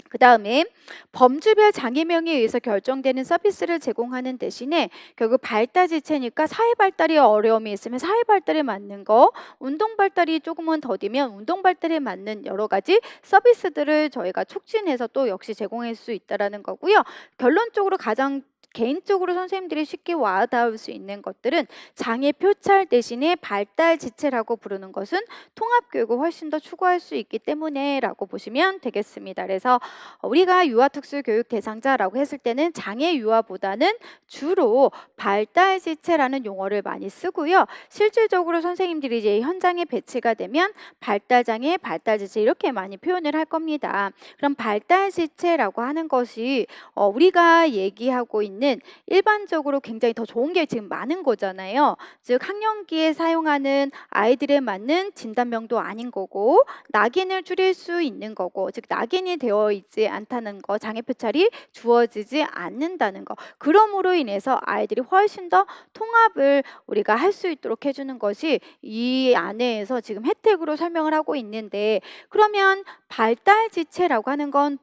그 다음에 범주별 장애명에 의해서 결정되는 서비스를 제공하는 대신에 결국 발달 지체니까 사회 발달이 어려움이 있으면 사회 발달에 맞는 거, 운동 발달이 조금은 더디면 운동 발달에 맞는 여러 가지 서비스들을 저희가 촉진해서 또 역시 제공할 수 있다라는 거고요. 결론적으로 가장 개인적으로 선생님들이 쉽게 와닿을 수 있는 것들은 장애 표찰 대신에 발달 지체라고 부르는 것은 통합교육을 훨씬 더 추구할 수 있기 때문에 라고 보시면 되겠습니다. 그래서 우리가 유아특수교육 대상자라고 했을 때는 장애 유아보다는 주로 발달 지체라는 용어를 많이 쓰고요. 실질적으로 선생님들이 이제 현장에 배치가 되면 발달장애, 발달지체 이렇게 많이 표현을 할 겁니다. 그럼 발달지체라고 하는 것이 우리가 얘기하고 있는 일반적으로 굉장히 더 좋은 게 지금 많은 거잖아요. 즉 학령기에 사용하는 아이들에 맞는 진단명도 아닌 거고, 낙인을 줄일 수 있는 거고, 즉 낙인이 되어 있지 않다는 거, 장애 표찰이 주어지지 않는다는 거. 그러므로 인해서 아이들이 훨씬 더 통합을 우리가 할 수 있도록 해주는 것이 이 안에서 지금 혜택으로 설명을 하고 있는데, 그러면 발달 지체라고 하는 건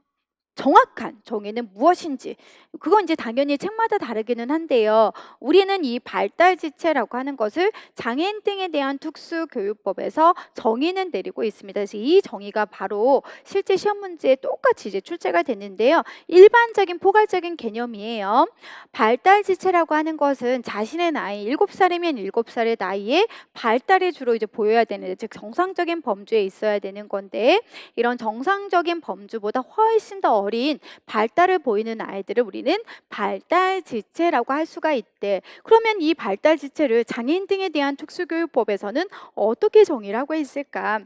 정확한 정의는 무엇인지, 그건 이제 당연히 책마다 다르기는 한데요. 우리는 이 발달 지체라고 하는 것을 장애인 등에 대한 특수교육법에서 정의는 내리고 있습니다. 그래서 이 정의가 바로 실제 시험 문제에 똑같이 이제 출제가 됐는데요. 일반적인 포괄적인 개념이에요. 발달 지체라고 하는 것은 자신의 나이 7살이면 7살의 나이에 발달이 주로 이제 보여야 되는데, 즉 정상적인 범주에 있어야 되는 건데, 이런 정상적인 범주보다 훨씬 더 어린 발달을 보이는 아이들을 우리는 발달 지체라고 할 수가 있대. 그러면 이 발달 지체를 장애인 등에 대한 특수교육법에서는 어떻게 정의를 하고 있을까?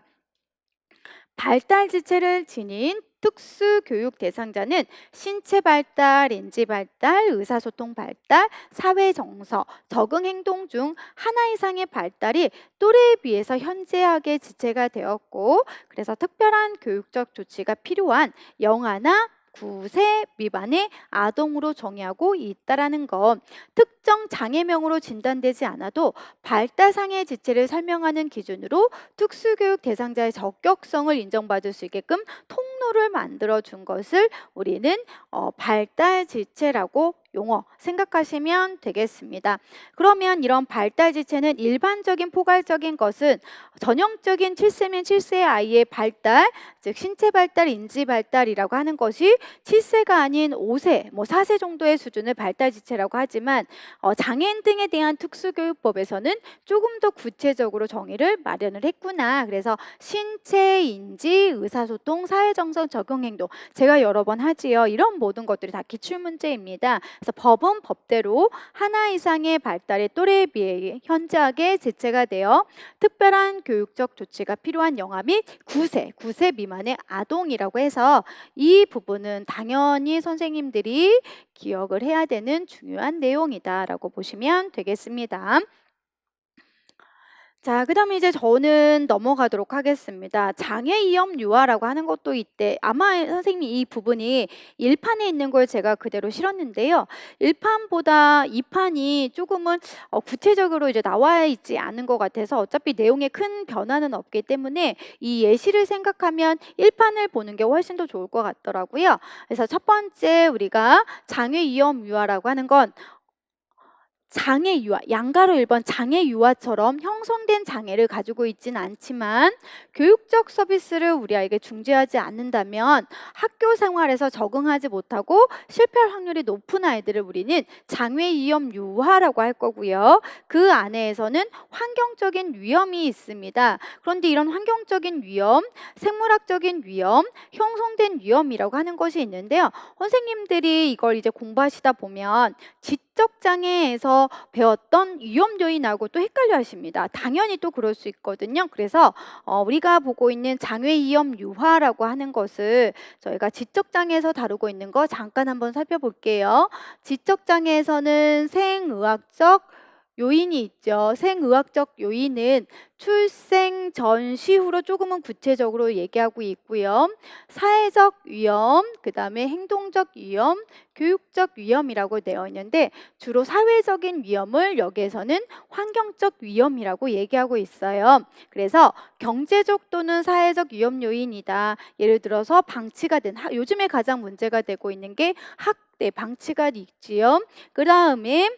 발달 지체를 지닌 특수교육 대상자는 신체 발달, 인지 발달, 의사소통 발달, 사회 정서, 적응 행동 중 하나 이상의 발달이 또래에 비해서 현저하게 지체가 되었고, 그래서 특별한 교육적 조치가 필요한 영아나 9세 미만의 아동으로 정의하고 있다라는 것. 특정 장애명으로 진단되지 않아도 발달상의 지체를 설명하는 기준으로 특수교육 대상자의 적격성을 인정받을 수 있게끔 통로를 만들어 준 것을 우리는 발달 지체라고 용어 생각하시면 되겠습니다. 그러면 이런 발달 지체는 일반적인 포괄적인 것은 전형적인 7세면 7세 아이의 발달, 즉 신체 발달, 인지 발달이라고 하는 것이 7세가 아닌 5세, 4세 정도의 수준을 발달 지체라고 하지만 장애인 등에 대한 특수교육법에서는 조금 더 구체적으로 정의를 마련을 했구나. 그래서 신체, 인지, 의사소통, 사회정서, 적용행동, 제가 여러 번 하지요. 이런 모든 것들이 다 기출문제입니다. 그래서 법은 법대로 하나 이상의 발달의 또래에 비해 현저하게 지체가 되어 특별한 교육적 조치가 필요한 영아 및 9세 미만의 아동이라고 해서, 이 부분은 당연히 선생님들이 기억을 해야 되는 중요한 내용이다라고 보시면 되겠습니다. 자, 그다음에 이제 저는 넘어가도록 하겠습니다. 장애이염 유화라고 하는 것도 있대. 아마 선생님이 이 부분이 1판에 있는 걸 제가 그대로 실었는데요. 1판보다 2판이 조금은 구체적으로 이제 나와 있지 않은 것 같아서 어차피 내용에 큰 변화는 없기 때문에 이 예시를 생각하면 1판을 보는 게 훨씬 더 좋을 것 같더라고요. 그래서 첫 번째 우리가 장애이염 유화라고 하는 건 장애 유아, 양가로 1번 장애 유아처럼 형성된 장애를 가지고 있지는 않지만 교육적 서비스를 우리 아이에게 중지하지 않는다면 학교 생활에서 적응하지 못하고 실패할 확률이 높은 아이들을 우리는 장애 위험 유아라고 할 거고요. 그 안에서는 환경적인 위험이 있습니다. 그런데 이런 환경적인 위험, 생물학적인 위험, 형성된 위험이라고 하는 것이 있는데요. 선생님들이 이걸 이제 공부하시다 보면 지적 장애에서 배웠던 위험 요인하고 또 헷갈려 하십니다. 당연히 또 그럴 수 있거든요. 그래서 우리가 보고 있는 장외 위험 유화라고 하는 것을 저희가 지적 장애에서 다루고 있는 거 잠깐 한번 살펴볼게요. 지적 장애에서는 생의학적 요인이 있죠. 생의학적 요인은 출생 전 시후로 조금은 구체적으로 얘기하고 있고요. 사회적 위험, 그 다음에 행동적 위험, 교육적 위험이라고 되어 있는데 주로 사회적인 위험을 여기에서는 환경적 위험이라고 얘기하고 있어요. 그래서 경제적 또는 사회적 위험 요인이다. 예를 들어서 방치가 된, 요즘에 가장 문제가 되고 있는 게 학대, 방치가 있지요. 그 다음에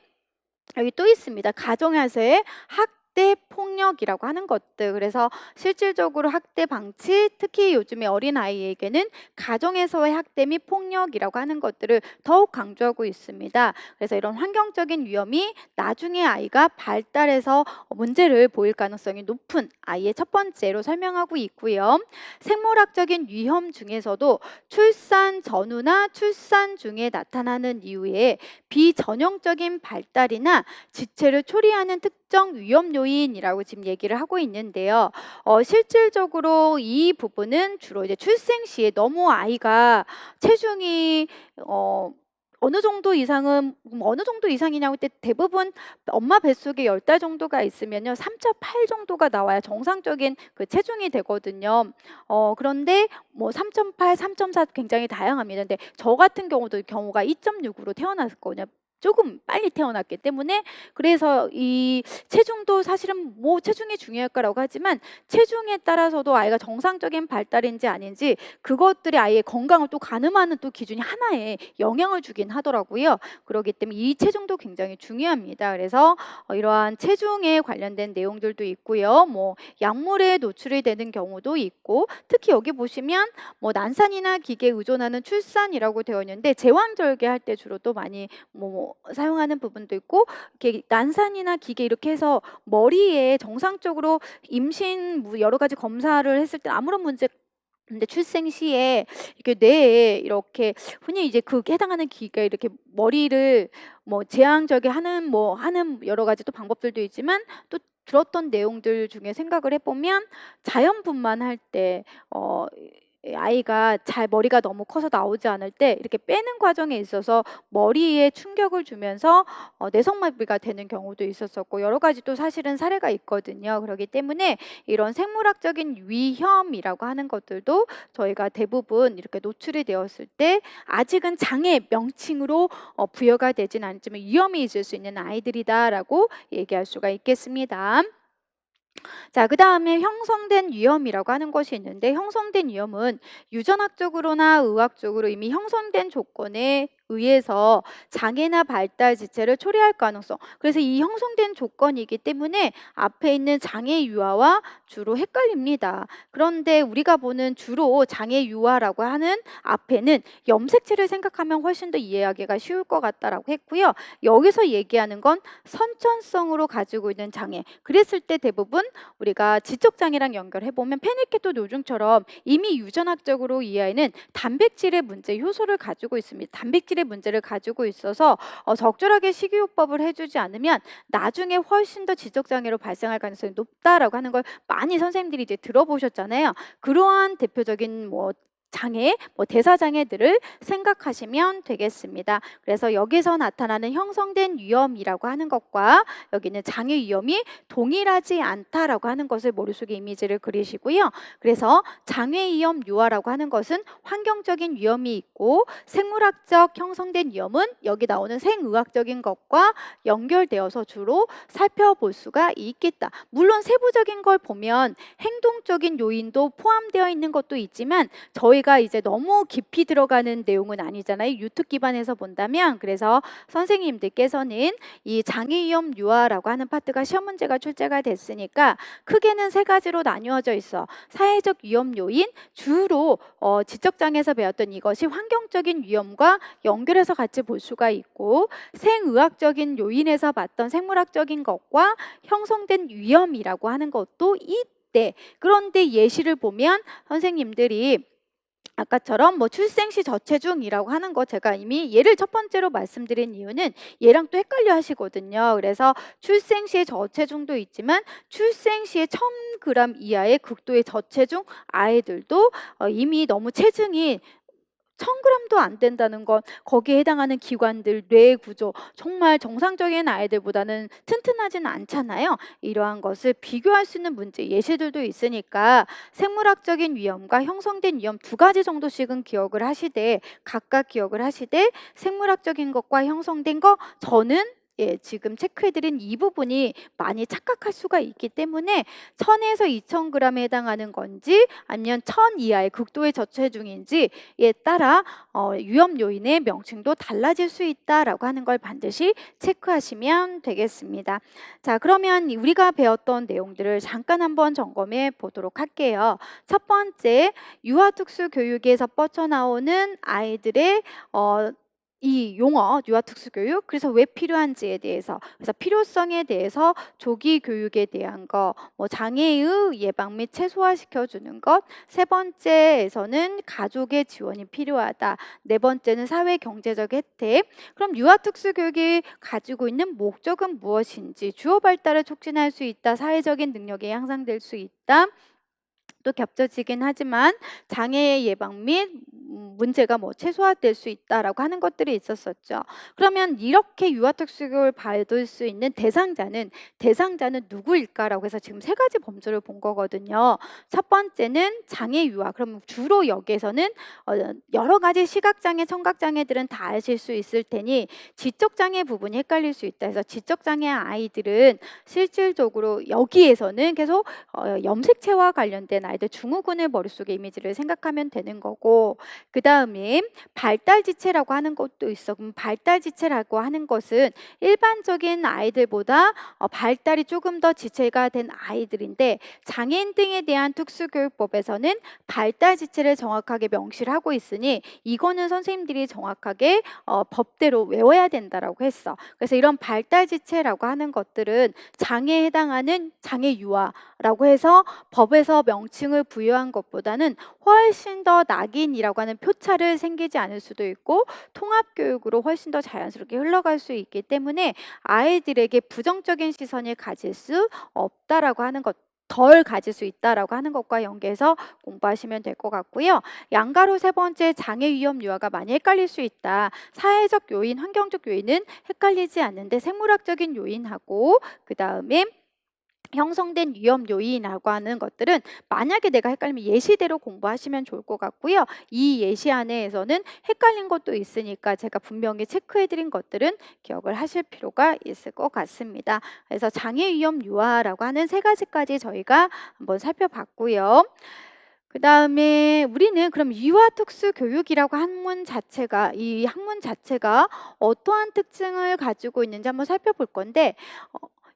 여기 또 있습니다. 가정에서의 학대 폭력이라고 하는 것들. 그래서 실질적으로 학대 방치, 특히 요즘에 어린 아이에게는 가정에서의 학대 및 폭력이라고 하는 것들을 더욱 강조하고 있습니다. 그래서 이런 환경적인 위험이 나중에 아이가 발달해서 문제를 보일 가능성이 높은 아이의 첫 번째로 설명하고 있고요. 생물학적인 위험 중에서도 출산 전후나 출산 중에 나타나는 이유에 비전형적인 발달이나 지체를 초래하는 특정 위험 요인이라고 지금 얘기를 하고 있는데요. 실질적으로 이 부분은 주로 이제 출생 시에 너무 아이가 체중이 어느 정도 이상은 어느 정도 이상이냐고 할 때 대부분 엄마 뱃속에 10달 정도가 있으면요. 3.8 정도가 나와야 정상적인 그 체중이 되거든요. 그런데 뭐 3.8, 3.4 굉장히 다양합니다. 근데 저 같은 경우가 2.6으로 태어났거든요. 조금 빨리 태어났기 때문에. 그래서 이 체중도 사실은 뭐 체중이 중요할까라고 하지만 체중에 따라서도 아이가 정상적인 발달인지 아닌지 그것들이 아이의 건강을 또 가늠하는 또 기준이 하나의 영향을 주긴 하더라고요. 그렇기 때문에 이 체중도 굉장히 중요합니다. 그래서 이러한 체중에 관련된 내용들도 있고요. 뭐 약물에 노출이 되는 경우도 있고, 특히 여기 보시면 뭐 난산이나 기계에 의존하는 출산이라고 되어 있는데 제왕절개 할 때 주로 또 많이 뭐 사용하는 부분도 있고, 이렇게 난산이나 기계 이렇게 해서 머리에 정상적으로 임신 여러 가지 검사를 했을 때 아무런 문제. 근데 출생 시에 이렇게 뇌에 이렇게 흔히 이제 그 해당하는 기계가 이렇게 머리를 뭐 제왕절개 하는 여러 가지 또 방법들도 있지만, 또 들었던 내용들 중에 생각을 해보면 자연분만할 때 아이가 잘 머리가 너무 커서 나오지 않을 때 이렇게 빼는 과정에 있어서 머리에 충격을 주면서 내성마비가 되는 경우도 있었었고, 여러 가지 또 사실은 사례가 있거든요. 그렇기 때문에 이런 생물학적인 위험이라고 하는 것들도 저희가 대부분 이렇게 노출이 되었을 때 아직은 장애 명칭으로 부여가 되진 않지만 위험이 있을 수 있는 아이들이다라고 얘기할 수가 있겠습니다. 자, 그 다음에 형성된 위험이라고 하는 것이 있는데, 형성된 위험은 유전학적으로나 의학적으로 이미 형성된 조건에 의해서 장애나 발달 지체를 초래할 가능성. 그래서 이 형성된 조건이기 때문에 앞에 있는 장애 유아와 주로 헷갈립니다. 그런데 우리가 보는 주로 장애 유아라고 하는 앞에는 염색체를 생각하면 훨씬 더 이해하기가 쉬울 것 같다라고 했고요. 여기서 얘기하는 건 선천성으로 가지고 있는 장애. 그랬을 때 대부분 우리가 지적장애랑 연결해보면 페니케토 요즘처럼 이미 유전학적으로 이 아이는 단백질의 문제 효소를 가지고 있습니다. 단백질의 문제를 가지고 있어서 적절하게 식이요법을 해주지 않으면 나중에 훨씬 더 지적장애로 발생할 가능성이 높다라고 하는 걸 많이 선생님들이 이제 들어보셨잖아요. 그러한 대표적인 뭐 장애, 대사 장애들을 생각하시면 되겠습니다. 그래서 여기서 나타나는 형성된 위험이라고 하는 것과 여기는 장애 위험이 동일하지 않다라고 하는 것을 머릿속에 이미지를 그리시고요. 그래서 장애 위험 유아라고 하는 것은 환경적인 위험이 있고 생물학적 형성된 위험은 여기 나오는 생의학적인 것과 연결되어서 주로 살펴볼 수가 있겠다. 물론 세부적인 걸 보면 행동적인 요인도 포함되어 있는 것도 있지만 저희가 이제 너무 깊이 들어가는 내용은 아니잖아요. 유튜브 기반에서 본다면. 그래서 선생님들께서는 이 장애위험 유아라고 하는 파트가 시험 문제가 출제가 됐으니까 크게는 세 가지로 나뉘어져 있어. 사회적 위험 요인, 주로 지적장애에서 배웠던 이것이 환경적인 위험과 연결해서 같이 볼 수가 있고, 생의학적인 요인에서 봤던 생물학적인 것과 형성된 위험이라고 하는 것도 있대. 그런데 예시를 보면 선생님들이 아까처럼 출생 시 저체중이라고 하는 거 제가 이미 예를 첫 번째로 말씀드린 이유는 얘랑 또 헷갈려 하시거든요. 그래서 출생 시의 저체중도 있지만 출생 시에 1000g 이하의 극도의 저체중 아이들도 이미 너무 체중이 1000g도 안 된다는 건 거기에 해당하는 기관들, 뇌 구조 정말 정상적인 아이들보다는 튼튼하지는 않잖아요. 이러한 것을 비교할 수 있는 문제 예시들도 있으니까 생물학적인 위험과 형성된 위험 두 가지 정도씩은 기억을 하시되 각각 기억을 하시되 생물학적인 것과 형성된 거 저는 지금 체크해드린 이 부분이 많이 착각할 수가 있기 때문에 1000에서 2000g에 해당하는 건지 아니면 1000 이하의 극도의 저체중인지에 따라 위험 요인의 명칭도 달라질 수 있다라고 하는 걸 반드시 체크하시면 되겠습니다. 자, 그러면 우리가 배웠던 내용들을 잠깐 한번 점검해 보도록 할게요. 첫 번째, 유아특수 교육에서 뻗쳐나오는 아이들의 이 용어 유아특수교육 그래서 왜 필요한지에 대해서 그래서 필요성에 대해서 조기 교육에 대한 거 장애의 예방 및 최소화시켜 주는 것 세 번째에서는 가족의 지원이 필요하다 네 번째는 사회 경제적 혜택 그럼 유아특수교육이 가지고 있는 목적은 무엇인지 주요 발달을 촉진할 수 있다 사회적인 능력이 향상될 수 있다 또 겹쳐지긴 하지만 장애 예방 및 문제가 최소화될 수 있다라고 하는 것들이 있었었죠. 그러면 이렇게 유아특수교육을 받을 수 있는 대상자는 누구일까라고 해서 지금 세 가지 범주를 본 거거든요. 첫 번째는 장애 유아. 그럼 주로 여기에서는 여러 가지 시각장애, 청각장애들은 다 아실 수 있을 테니 지적장애 부분이 헷갈릴 수 있다 해서 지적장애 아이들은 실질적으로 여기에서는 계속 염색체와 관련된 아이들 증후군을 머릿속에 이미지를 생각하면 되는 거고 그 다음에 발달지체라고 하는 것도 있어. 그럼 발달지체라고 하는 것은 일반적인 아이들보다 발달이 조금 더 지체가 된 아이들인데 장애인 등에 대한 특수교육법에서는 발달지체를 정확하게 명시를 하고 있으니 이거는 선생님들이 정확하게 법대로 외워야 된다라고 했어. 그래서 이런 발달지체라고 하는 것들은 장애에 해당하는 장애유아라고 해서 법에서 명칭을 부여한 것보다는 훨씬 더 낙인이라고 하는 표차를 생기지 않을 수도 있고 통합교육으로 훨씬 더 자연스럽게 흘러갈 수 있기 때문에 아이들에게 부정적인 시선을 가질 수 없다라고 하는 것 덜 가질 수 있다라고 하는 것과 연계해서 공부하시면 될 것 같고요. 양가로 세 번째 장애 위험 유아가 많이 헷갈릴 수 있다. 사회적 요인, 환경적 요인은 헷갈리지 않는데 생물학적인 요인하고 그 다음에 형성된 위험 요인이라고 하는 것들은 만약에 내가 헷갈리면 예시대로 공부하시면 좋을 것 같고요. 이 예시 안에서는 헷갈린 것도 있으니까 제가 분명히 체크해드린 것들은 기억을 하실 필요가 있을 것 같습니다. 그래서 장애 위험 유아라고 하는 세 가지까지 저희가 한번 살펴봤고요. 그 다음에 우리는 그럼 유아특수교육이라고 이 학문 자체가 어떠한 특징을 가지고 있는지 한번 살펴볼 건데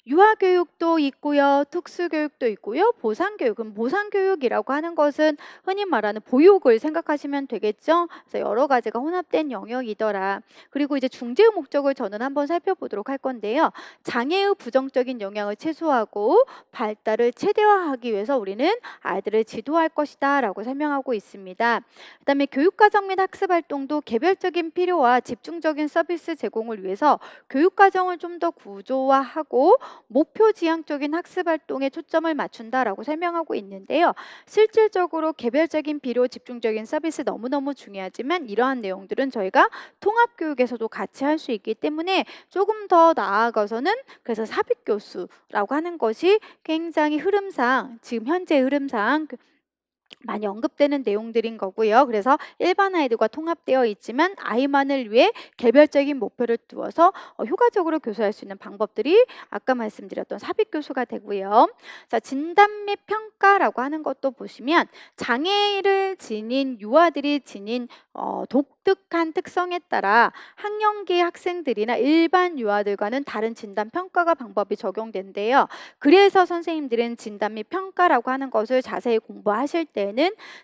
유아교육도 있고요. 특수교육도 있고요. 보상교육. 그럼 보상교육이라고 하는 것은 흔히 말하는 보육을 생각하시면 되겠죠. 그래서 여러 가지가 혼합된 영역이더라. 그리고 이제 중재의 목적을 저는 한번 살펴보도록 할 건데요. 장애의 부정적인 영향을 최소화하고 발달을 최대화하기 위해서 우리는 아이들을 지도할 것이다 라고 설명하고 있습니다. 그 다음에 교육과정 및 학습활동도 개별적인 필요와 집중적인 서비스 제공을 위해서 교육과정을 좀 더 구조화하고 목표 지향적인 학습 활동에 초점을 맞춘다라고 설명하고 있는데요. 실질적으로 개별적인 비료 집중적인 서비스 너무너무 중요하지만 이러한 내용들은 저희가 통합교육에서도 같이 할 수 있기 때문에 조금 더 나아가서는 그래서 삽입교수라고 하는 것이 굉장히 흐름상 지금 현재 흐름상 많이 언급되는 내용들인 거고요. 그래서 일반 아이들과 통합되어 있지만 아이만을 위해 개별적인 목표를 두어서 효과적으로 교수할 수 있는 방법들이 아까 말씀드렸던 삽입 교수가 되고요. 자, 진단 및 평가라고 하는 것도 보시면 장애를 지닌 유아들이 지닌 독특한 특성에 따라 학령기 학생들이나 일반 유아들과는 다른 진단 평가가 방법이 적용된대요. 그래서 선생님들은 진단 및 평가라고 하는 것을 자세히 공부하실 때는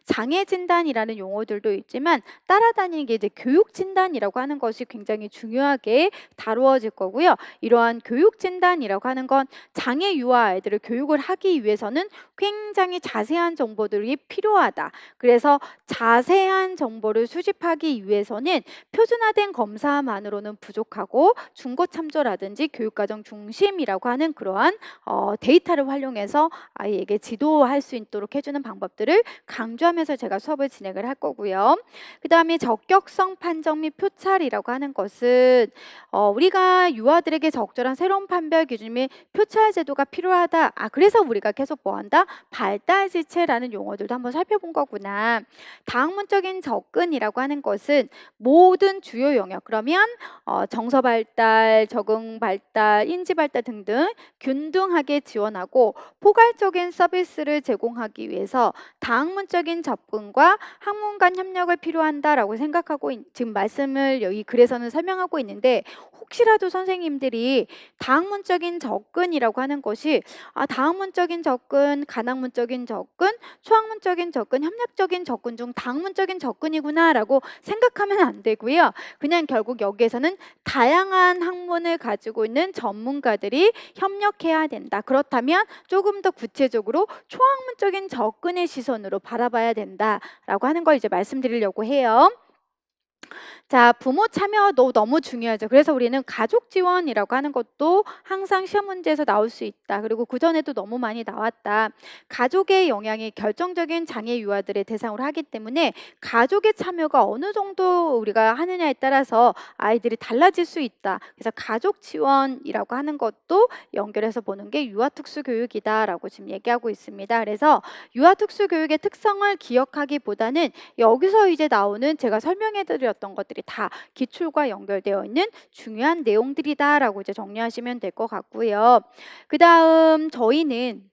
장애 진단이라는 용어들도 있지만 따라다니는 게 이제 교육 진단이라고 하는 것이 굉장히 중요하게 다루어질 거고요. 이러한 교육 진단이라고 하는 건 장애 유아 아이들을 교육을 하기 위해서는 굉장히 자세한 정보들이 필요하다. 그래서 자세한 정보를 수집하기 위해서는 표준화된 검사만으로는 부족하고 중고 참조라든지 교육과정 중심이라고 하는 그러한 데이터를 활용해서 아이에게 지도할 수 있도록 해주는 방법들을 강조하면서 제가 수업을 진행을 할 거고요. 그 다음에 적격성 판정 및 표찰이라고 하는 것은 우리가 유아들에게 적절한 새로운 판별 기준 및 표찰 제도가 필요하다. 그래서 우리가 계속 뭐한다? 발달 지체라는 용어들도 한번 살펴본 거구나. 다학문적인 접근이라고 하는 것은 모든 주요 영역, 그러면 정서 발달, 적응 발달, 인지 발달 등등 균등하게 지원하고 포괄적인 서비스를 제공하기 위해서 다학문적인 접근과 학문 간 협력을 필요한다라고 생각하고 지금 말씀을 여기 글에서는 설명하고 있는데 혹시라도 선생님들이 다학문적인 접근이라고 하는 것이 다학문적인 접근, 간학문적인 접근, 초학문적인 접근, 협력적인 접근 중 다학문적인 접근이구나라고 생각하면 안 되고요. 그냥 결국 여기에서는 다양한 학문을 가지고 있는 전문가들이 협력해야 된다. 그렇다면 조금 더 구체적으로 초학문적인 접근의 시선으로 바라봐야 된다라고 하는 걸 이제 말씀드리려고 해요. 자, 부모 참여도 너무 중요하죠. 그래서 우리는 가족 지원이라고 하는 것도 항상 시험 문제에서 나올 수 있다. 그리고 그전에도 너무 많이 나왔다. 가족의 영향이 결정적인 장애 유아들의 대상으로 하기 때문에 가족의 참여가 어느 정도 우리가 하느냐에 따라서 아이들이 달라질 수 있다. 그래서 가족 지원이라고 하는 것도 연결해서 보는 게 유아특수교육이다라고 지금 얘기하고 있습니다. 그래서 유아특수교육의 특성을 기억하기보다는 여기서 이제 나오는 제가 설명해드렸던 것들이 다 기출과 연결되어 있는 중요한 내용들이다라고 이제 정리하시면 될 것 같고요. 그 다음 저희는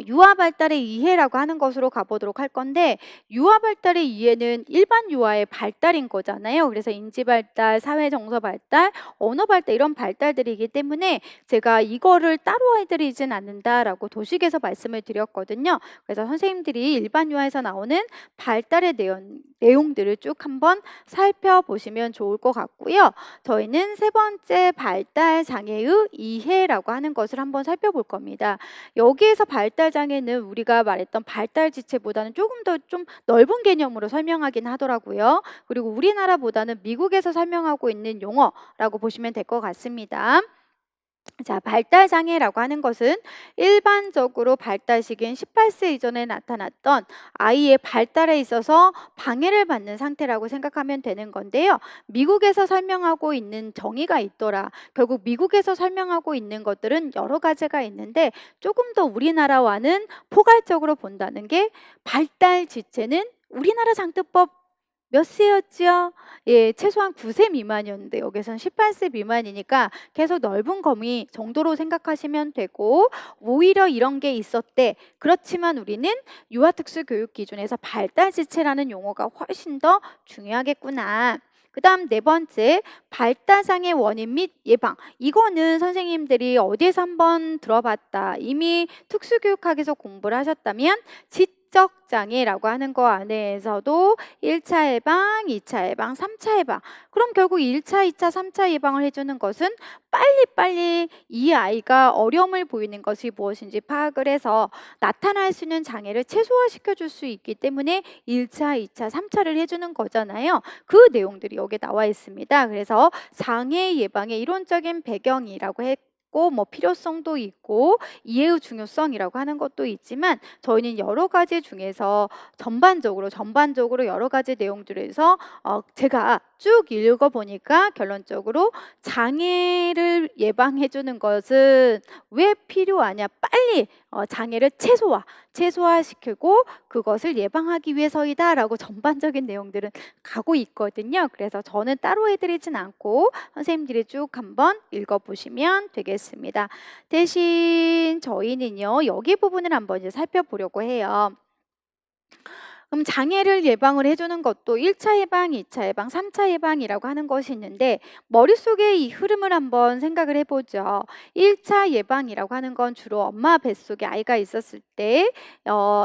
유아 발달의 이해라고 하는 것으로 가보도록 할 건데 유아 발달의 이해는 일반 유아의 발달인 거잖아요. 그래서 인지 발달, 사회 정서 발달, 언어 발달 이런 발달들이기 때문에 제가 이거를 따로 해드리진 않는다라고 도식에서 말씀을 드렸거든요. 그래서 선생님들이 일반 유아에서 나오는 발달의 내용들을 쭉 한번 살펴보시면 좋을 것 같고요. 저희는 세 번째 발달 장애의 이해라고 하는 것을 한번 살펴볼 겁니다. 여기에서 발달 장애는 우리가 말했던 발달 지체보다는 조금 더 좀 넓은 개념으로 설명하긴 하더라고요. 그리고 우리나라보다는 미국에서 설명하고 있는 용어라고 보시면 될 것 같습니다. 자, 발달 장애라고 하는 것은 일반적으로 발달 시기인 18세 이전에 나타났던 아이의 발달에 있어서 방해를 받는 상태라고 생각하면 되는 건데요. 미국에서 설명하고 있는 정의가 있더라. 결국 미국에서 설명하고 있는 것들은 여러 가지가 있는데 조금 더 우리나라와는 포괄적으로 본다는 게 발달 지체는 우리나라 장트법 몇 세였죠? 예, 최소한 9세 미만이었는데 여기서는 18세 미만이니까 계속 넓은 범위 정도로 생각하시면 되고 오히려 이런 게 있었대. 그렇지만 우리는 유아특수교육 기준에서 발달지체라는 용어가 훨씬 더 중요하겠구나. 그 다음 네 번째, 발달장애 원인 및 예방. 이거는 선생님들이 어디에서 한번 들어봤다. 이미 특수교육학에서 공부를 하셨다면 지적 장애라고 하는 거 안에서도 1차 예방, 2차 예방, 3차 예방. 그럼 결국 1차, 2차, 3차 예방을 해주는 것은 빨리빨리 이 아이가 어려움을 보이는 것이 무엇인지 파악을 해서 나타날 수 있는 장애를 최소화시켜 줄 수 있기 때문에 1차, 2차, 3차를 해주는 거잖아요. 그 내용들이 여기에 나와 있습니다. 그래서 장애 예방의 이론적인 배경이라고 했고 있고 뭐 필요성도 있고 이해의 중요성이라고 하는 것도 있지만 저희는 여러 가지 중에서 전반적으로 여러 가지 내용들에서 제가 쭉 읽어보니까 결론적으로 장애를 예방해 주는 것은 왜 필요하냐? 빨리 장애를 최소화시키고 그것을 예방하기 위해서이다라고 전반적인 내용들은 가고 있거든요. 그래서 저는 따로 해드리진 않고 선생님들이 쭉 한번 읽어보시면 되겠습니다. 대신 저희는요, 여기 부분을 한번 이제 살펴보려고 해요. 그럼 장애를 예방을 해주는 것도 1차 예방, 2차 예방, 3차 예방이라고 하는 것이 있는데 머릿속에 이 흐름을 한번 생각을 해보죠. 1차 예방이라고 하는 건 주로 엄마 뱃속에 아이가 있었을 때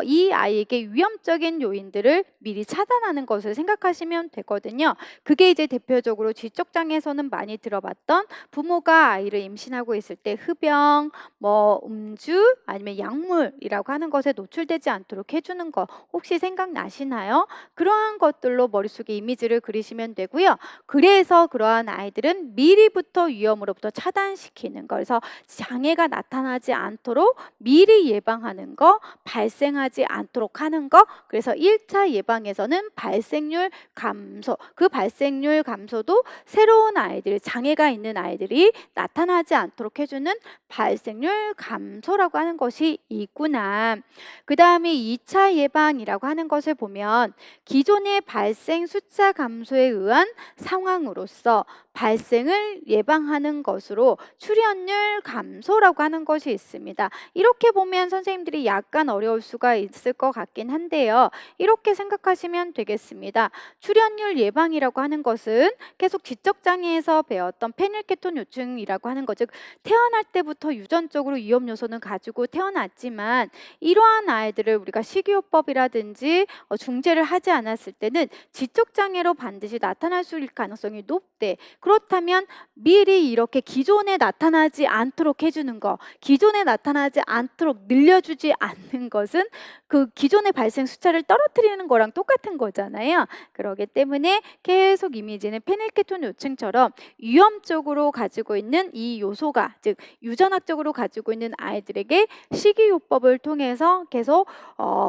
이 아이에게 위험적인 요인들을 미리 차단하는 것을 생각하시면 되거든요. 그게 이제 대표적으로 지적장애에서는 많이 들어봤던 부모가 아이를 임신하고 있을 때 흡연, 뭐 음주 아니면 약물이라고 하는 것에 노출되지 않도록 해주는 거 혹시 생각나시나요? 그러한 것들로 머릿속에 이미지를 그리시면 되고요. 그래서 그러한 아이들은 미리부터 위험으로부터 차단시키는 거, 그래서 장애가 나타나지 않도록 미리 예방하는 거, 발생하지 않도록 하는 거. 그래서 1차 예방에서는 발생률 감소, 그 발생률 감소도 새로운 아이들, 장애가 있는 아이들이 나타나지 않도록 해주는 발생률 감소라고 하는 것이 있구나. 그 다음에 2차 예방이라고 하는 것을 보면 기존의 발생 숫자 감소에 의한 상황으로서 발생을 예방하는 것으로 출현율 감소라고 하는 것이 있습니다. 이렇게 보면 선생님들이 약간 어려울 수가 있을 것 같긴 한데요. 이렇게 생각하시면 되겠습니다. 출현율 예방이라고 하는 것은 계속 지적장애에서 배웠던 페닐케톤 요충이라고 하는 것, 즉 태어날 때부터 유전적으로 위험 요소는 가지고 태어났지만 이러한 아이들을 우리가 식이요법이라든지 중재를 하지 않았을 때는 지적장애로 반드시 나타날 수 있을 가능성이 높대. 그렇다면 미리 이렇게 기존에 나타나지 않도록 해주는 거, 기존에 나타나지 않도록 늘려주지 않는 것은 그 기존의 발생 숫자를 떨어뜨리는 거랑 똑같은 거잖아요. 그렇기 때문에 계속 이미지는 페닐케톤 요층처럼 위험적으로 가지고 있는 이 요소가, 즉 유전학적으로 가지고 있는 아이들에게 식이요법을 통해서 계속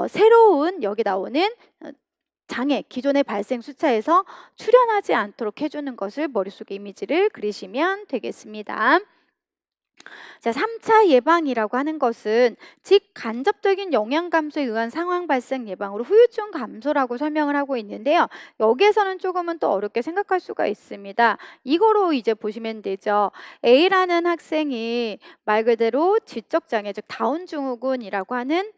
새로운 여기 나오는 장애, 기존의 발생 숫자에서 출현하지 않도록 해주는 것을 머릿속에 이미지를 그리시면 되겠습니다. 자, 3차 예방이라고 하는 것은 직간접적인 영양 감소에 의한 상황 발생 예방으로 후유증 감소라고 설명을 하고 있는데요. 여기에서는 조금은 또 어렵게 생각할 수가 있습니다. 이거로 이제 보시면 되죠. A라는 학생이 말 그대로 지적장애, 즉 다운 증후군이라고 하는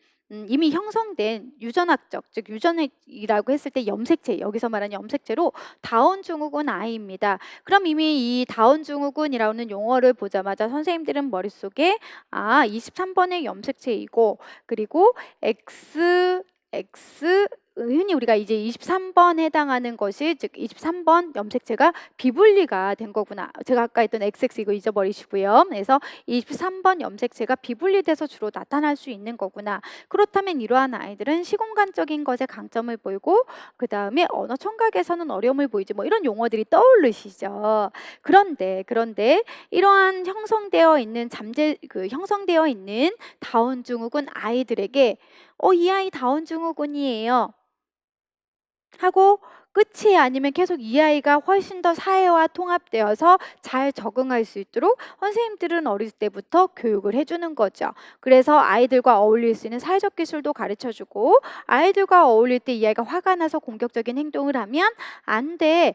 이미 형성된 유전학적, 즉 유전이라고 했을 때 염색체, 여기서 말하는 염색체로 다운 증후군 아이입니다. 그럼 이미 이 다운 증후군이라는 용어를 보자마자 선생님들은 머릿속에 23번의 염색체이고, 그리고 흔히 우리가 이제 23번 해당하는 것이, 즉 23번 염색체가 비분리가 된 거구나. 제가 아까 했던 XX 이거 잊어버리시고요. 그래서 23번 염색체가 비분리돼서 주로 나타날 수 있는 거구나. 그렇다면 이러한 아이들은 시공간적인 것에 강점을 보이고 그 다음에 언어 청각에서는 어려움을 보이지, 뭐 이런 용어들이 떠오르시죠. 그런데 이러한 형성되어 있는 다운 증후군 아이들에게 이 아이 다운 증후군이에요 하고 끝이 아니면 계속 이 아이가 훨씬 더 사회와 통합되어서 잘 적응할 수 있도록 선생님들은 어릴 때부터 교육을 해주는 거죠. 그래서 아이들과 어울릴 수 있는 사회적 기술도 가르쳐주고, 아이들과 어울릴 때 이 아이가 화가 나서 공격적인 행동을 하면 안 돼.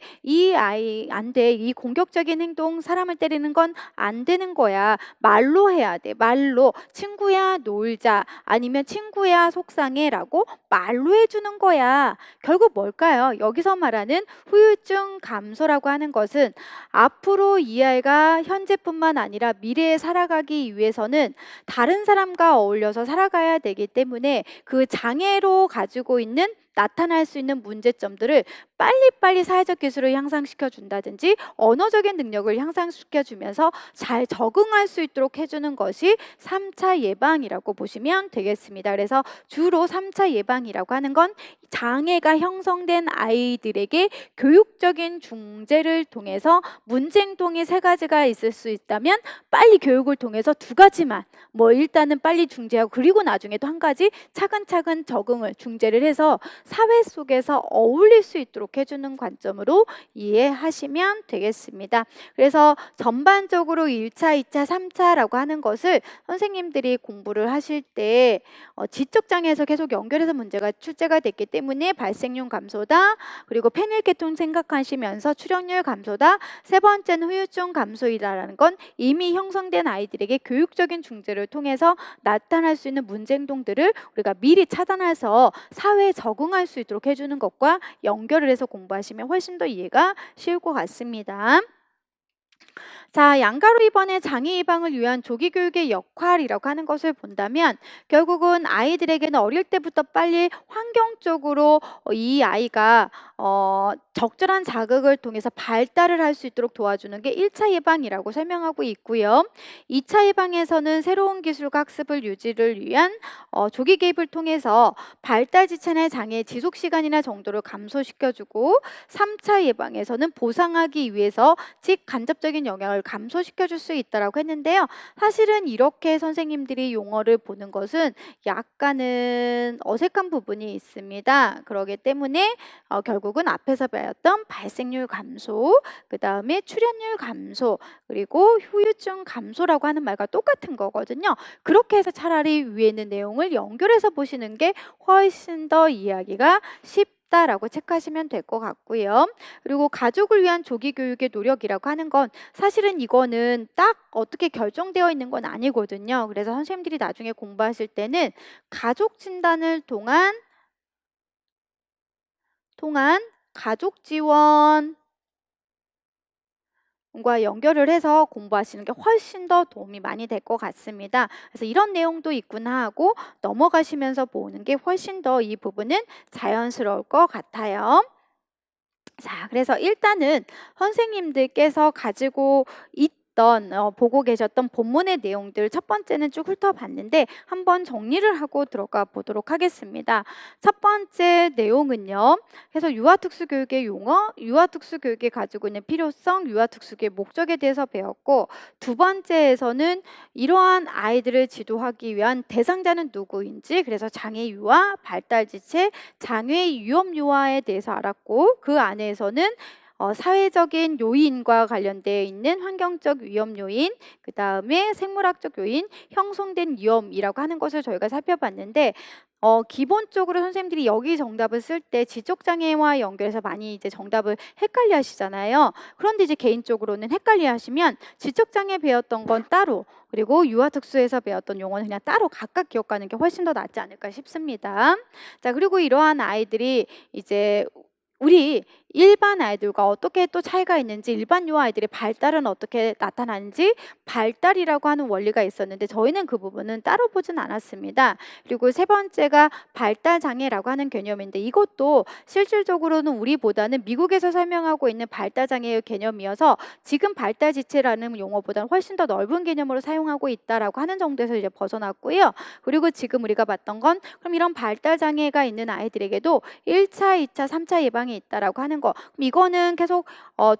안 돼. 이 공격적인 행동, 사람을 때리는 건 안 되는 거야. 말로 해야 돼. 말로. 친구야 놀자, 아니면 친구야 속상해라고 말로 해주는 거야. 결국 뭘까요? 여기서 말하는 후유증 감소라고 하는 것은 앞으로 이 아이가 현재뿐만 아니라 미래에 살아가기 위해서는 다른 사람과 어울려서 살아가야 되기 때문에 그 장애로 가지고 있는 나타날 수 있는 문제점들을 빨리빨리 사회적 기술을 향상시켜 준다든지 언어적인 능력을 향상시켜 주면서 잘 적응할 수 있도록 해주는 것이 3차 예방이라고 보시면 되겠습니다. 그래서 주로 3차 예방이라고 하는 건 장애가 형성된 아이들에게 교육적인 중재를 통해서 문제 행동이 세 가지가 있을 수 있다면 빨리 교육을 통해서 두 가지만 일단은 빨리 중재하고 그리고 나중에 또 한 가지 차근차근 적응을 중재를 해서 사회 속에서 어울릴 수 있도록 해주는 관점으로 이해하시면 되겠습니다. 그래서 전반적으로 1차, 2차, 3차라고 하는 것을 선생님들이 공부를 하실 때 지적장애에서 계속 연결해서 문제가 출제가 됐기 때문에 발생률 감소다, 그리고 페닐케톤 생각하시면서 출혈률 감소다, 세 번째는 후유증 감소이다라는 건 이미 형성된 아이들에게 교육적인 중재를 통해서 나타날 수 있는 문제 행동들을 우리가 미리 차단해서 사회에 적응할 수 있도록 해주는 것과 연결을 해서 공부하시면 훨씬 더 이해가 쉬울 것 같습니다. 자, 양가로 입원의 장애 예방을 위한 조기 교육의 역할이라고 하는 것을 본다면 결국은 아이들에게는 어릴 때부터 빨리 환경적으로 이 아이가 적절한 자극을 통해서 발달을 할 수 있도록 도와주는 게 1차 예방이라고 설명하고 있고요. 2차 예방에서는 새로운 기술과 학습을 유지를 위한 조기 개입을 통해서 발달 지체나 장애의 지속 시간이나 정도를 감소시켜주고 3차 예방에서는 보상하기 위해서 직간접적인 영향을 감소시켜 줄 수 있다라고 했는데요. 사실은 이렇게 선생님들이 용어를 보는 것은 약간은 어색한 부분이 있습니다. 그렇기 때문에 결국은 앞에서 배웠던 발생률 감소, 그 다음에 출혈률 감소, 그리고 후유증 감소라고 하는 말과 똑같은 거거든요. 그렇게 해서 차라리 위에 있는 내용을 연결해서 보시는 게 훨씬 더 이해하기가 쉽다라고 체크하시면 될 것 같고요. 그리고 가족을 위한 조기 교육의 노력이라고 하는 건 사실은 이거는 딱 어떻게 결정되어 있는 건 아니거든요. 그래서 선생님들이 나중에 공부하실 때는 가족 진단을 통한 가족 지원과 연결을 해서 공부하시는 게 훨씬 더 도움이 많이 될 것 같습니다. 그래서 이런 내용도 있구나 하고 넘어가시면서 보는 게 훨씬 더 이 부분은 자연스러울 것 같아요. 자, 그래서 일단은 선생님들께서 가지고 보고 계셨던 본문의 내용들 첫 번째는 쭉 훑어봤는데 한번 정리를 하고 들어가 보도록 하겠습니다. 첫 번째 내용은요. 그래서 유아특수교육의 용어, 유아특수교육이 가지고 있는 필요성, 유아특수교육의 목적에 대해서 배웠고 두 번째에서는 이러한 아이들을 지도하기 위한 대상자는 누구인지 그래서 장애유아, 발달지체, 장애 위험 유아에 대해서 알았고 그 안에서는 사회적인 요인과 관련되어 있는 환경적 위험 요인, 그 다음에 생물학적 요인, 형성된 위험이라고 하는 것을 저희가 살펴봤는데 기본적으로 선생님들이 여기 정답을 쓸 때 지적장애와 연결해서 많이 이제 정답을 헷갈려 하시잖아요. 그런데 이제 개인적으로는 헷갈려 하시면 지적장애 배웠던 건 따로 그리고 유아특수에서 배웠던 용어는 그냥 따로 각각 기억하는 게 훨씬 더 낫지 않을까 싶습니다. 자, 그리고 이러한 아이들이 이제 우리 일반 아이들과 어떻게 또 차이가 있는지 일반 유아 아이들의 발달은 어떻게 나타나는지 발달이라고 하는 원리가 있었는데 저희는 그 부분은 따로 보진 않았습니다. 그리고 세 번째가 발달 장애라고 하는 개념인데 이것도 실질적으로는 우리보다는 미국에서 설명하고 있는 발달 장애의 개념이어서 지금 발달 지체라는 용어보다는 훨씬 더 넓은 개념으로 사용하고 있다라고 하는 정도에서 이제 벗어났고요. 그리고 지금 우리가 봤던 건 그럼 이런 발달 장애가 있는 아이들에게도 1차, 2차, 3차 예방이 있다라고 하는 거. 그럼 이거는 계속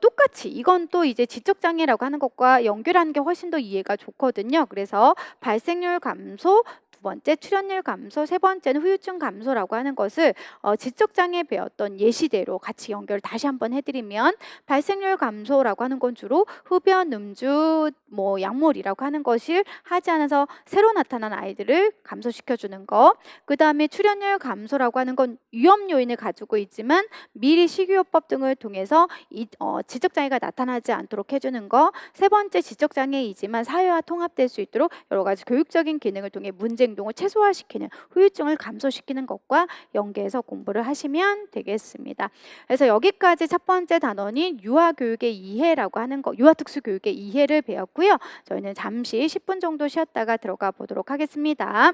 똑같이 이건 또 이제 지적 장애라고 하는 것과 연결하는 게 훨씬 더 이해가 좋거든요. 그래서 발생률 감소, 두 번째 출혈률 감소, 세 번째는 후유증 감소라고 하는 것을 지적장애 배웠던 예시대로 같이 연결 다시 한번 해드리면 발생률 감소라고 하는 건 주로 흡연, 음주, 약물이라고 하는 것을 하지 않아서 새로 나타난 아이들을 감소시켜주는 거. 그 다음에 출혈률 감소라고 하는 건 위험 요인을 가지고 있지만 미리 식이요법 등을 통해서 지적장애가 나타나지 않도록 해주는 거. 세 번째 지적장애이지만 사회와 통합될 수 있도록 여러 가지 교육적인 기능을 통해 문제 행동을 최소화시키는 후유증을 감소시키는 것과 연계해서 공부를 하시면 되겠습니다. 그래서 여기까지 첫 번째 단원인 유아교육의 이해라고 하는 거, 유아특수교육의 이해를 배웠고요. 저희는 잠시 10분 정도 쉬었다가 들어가 보도록 하겠습니다.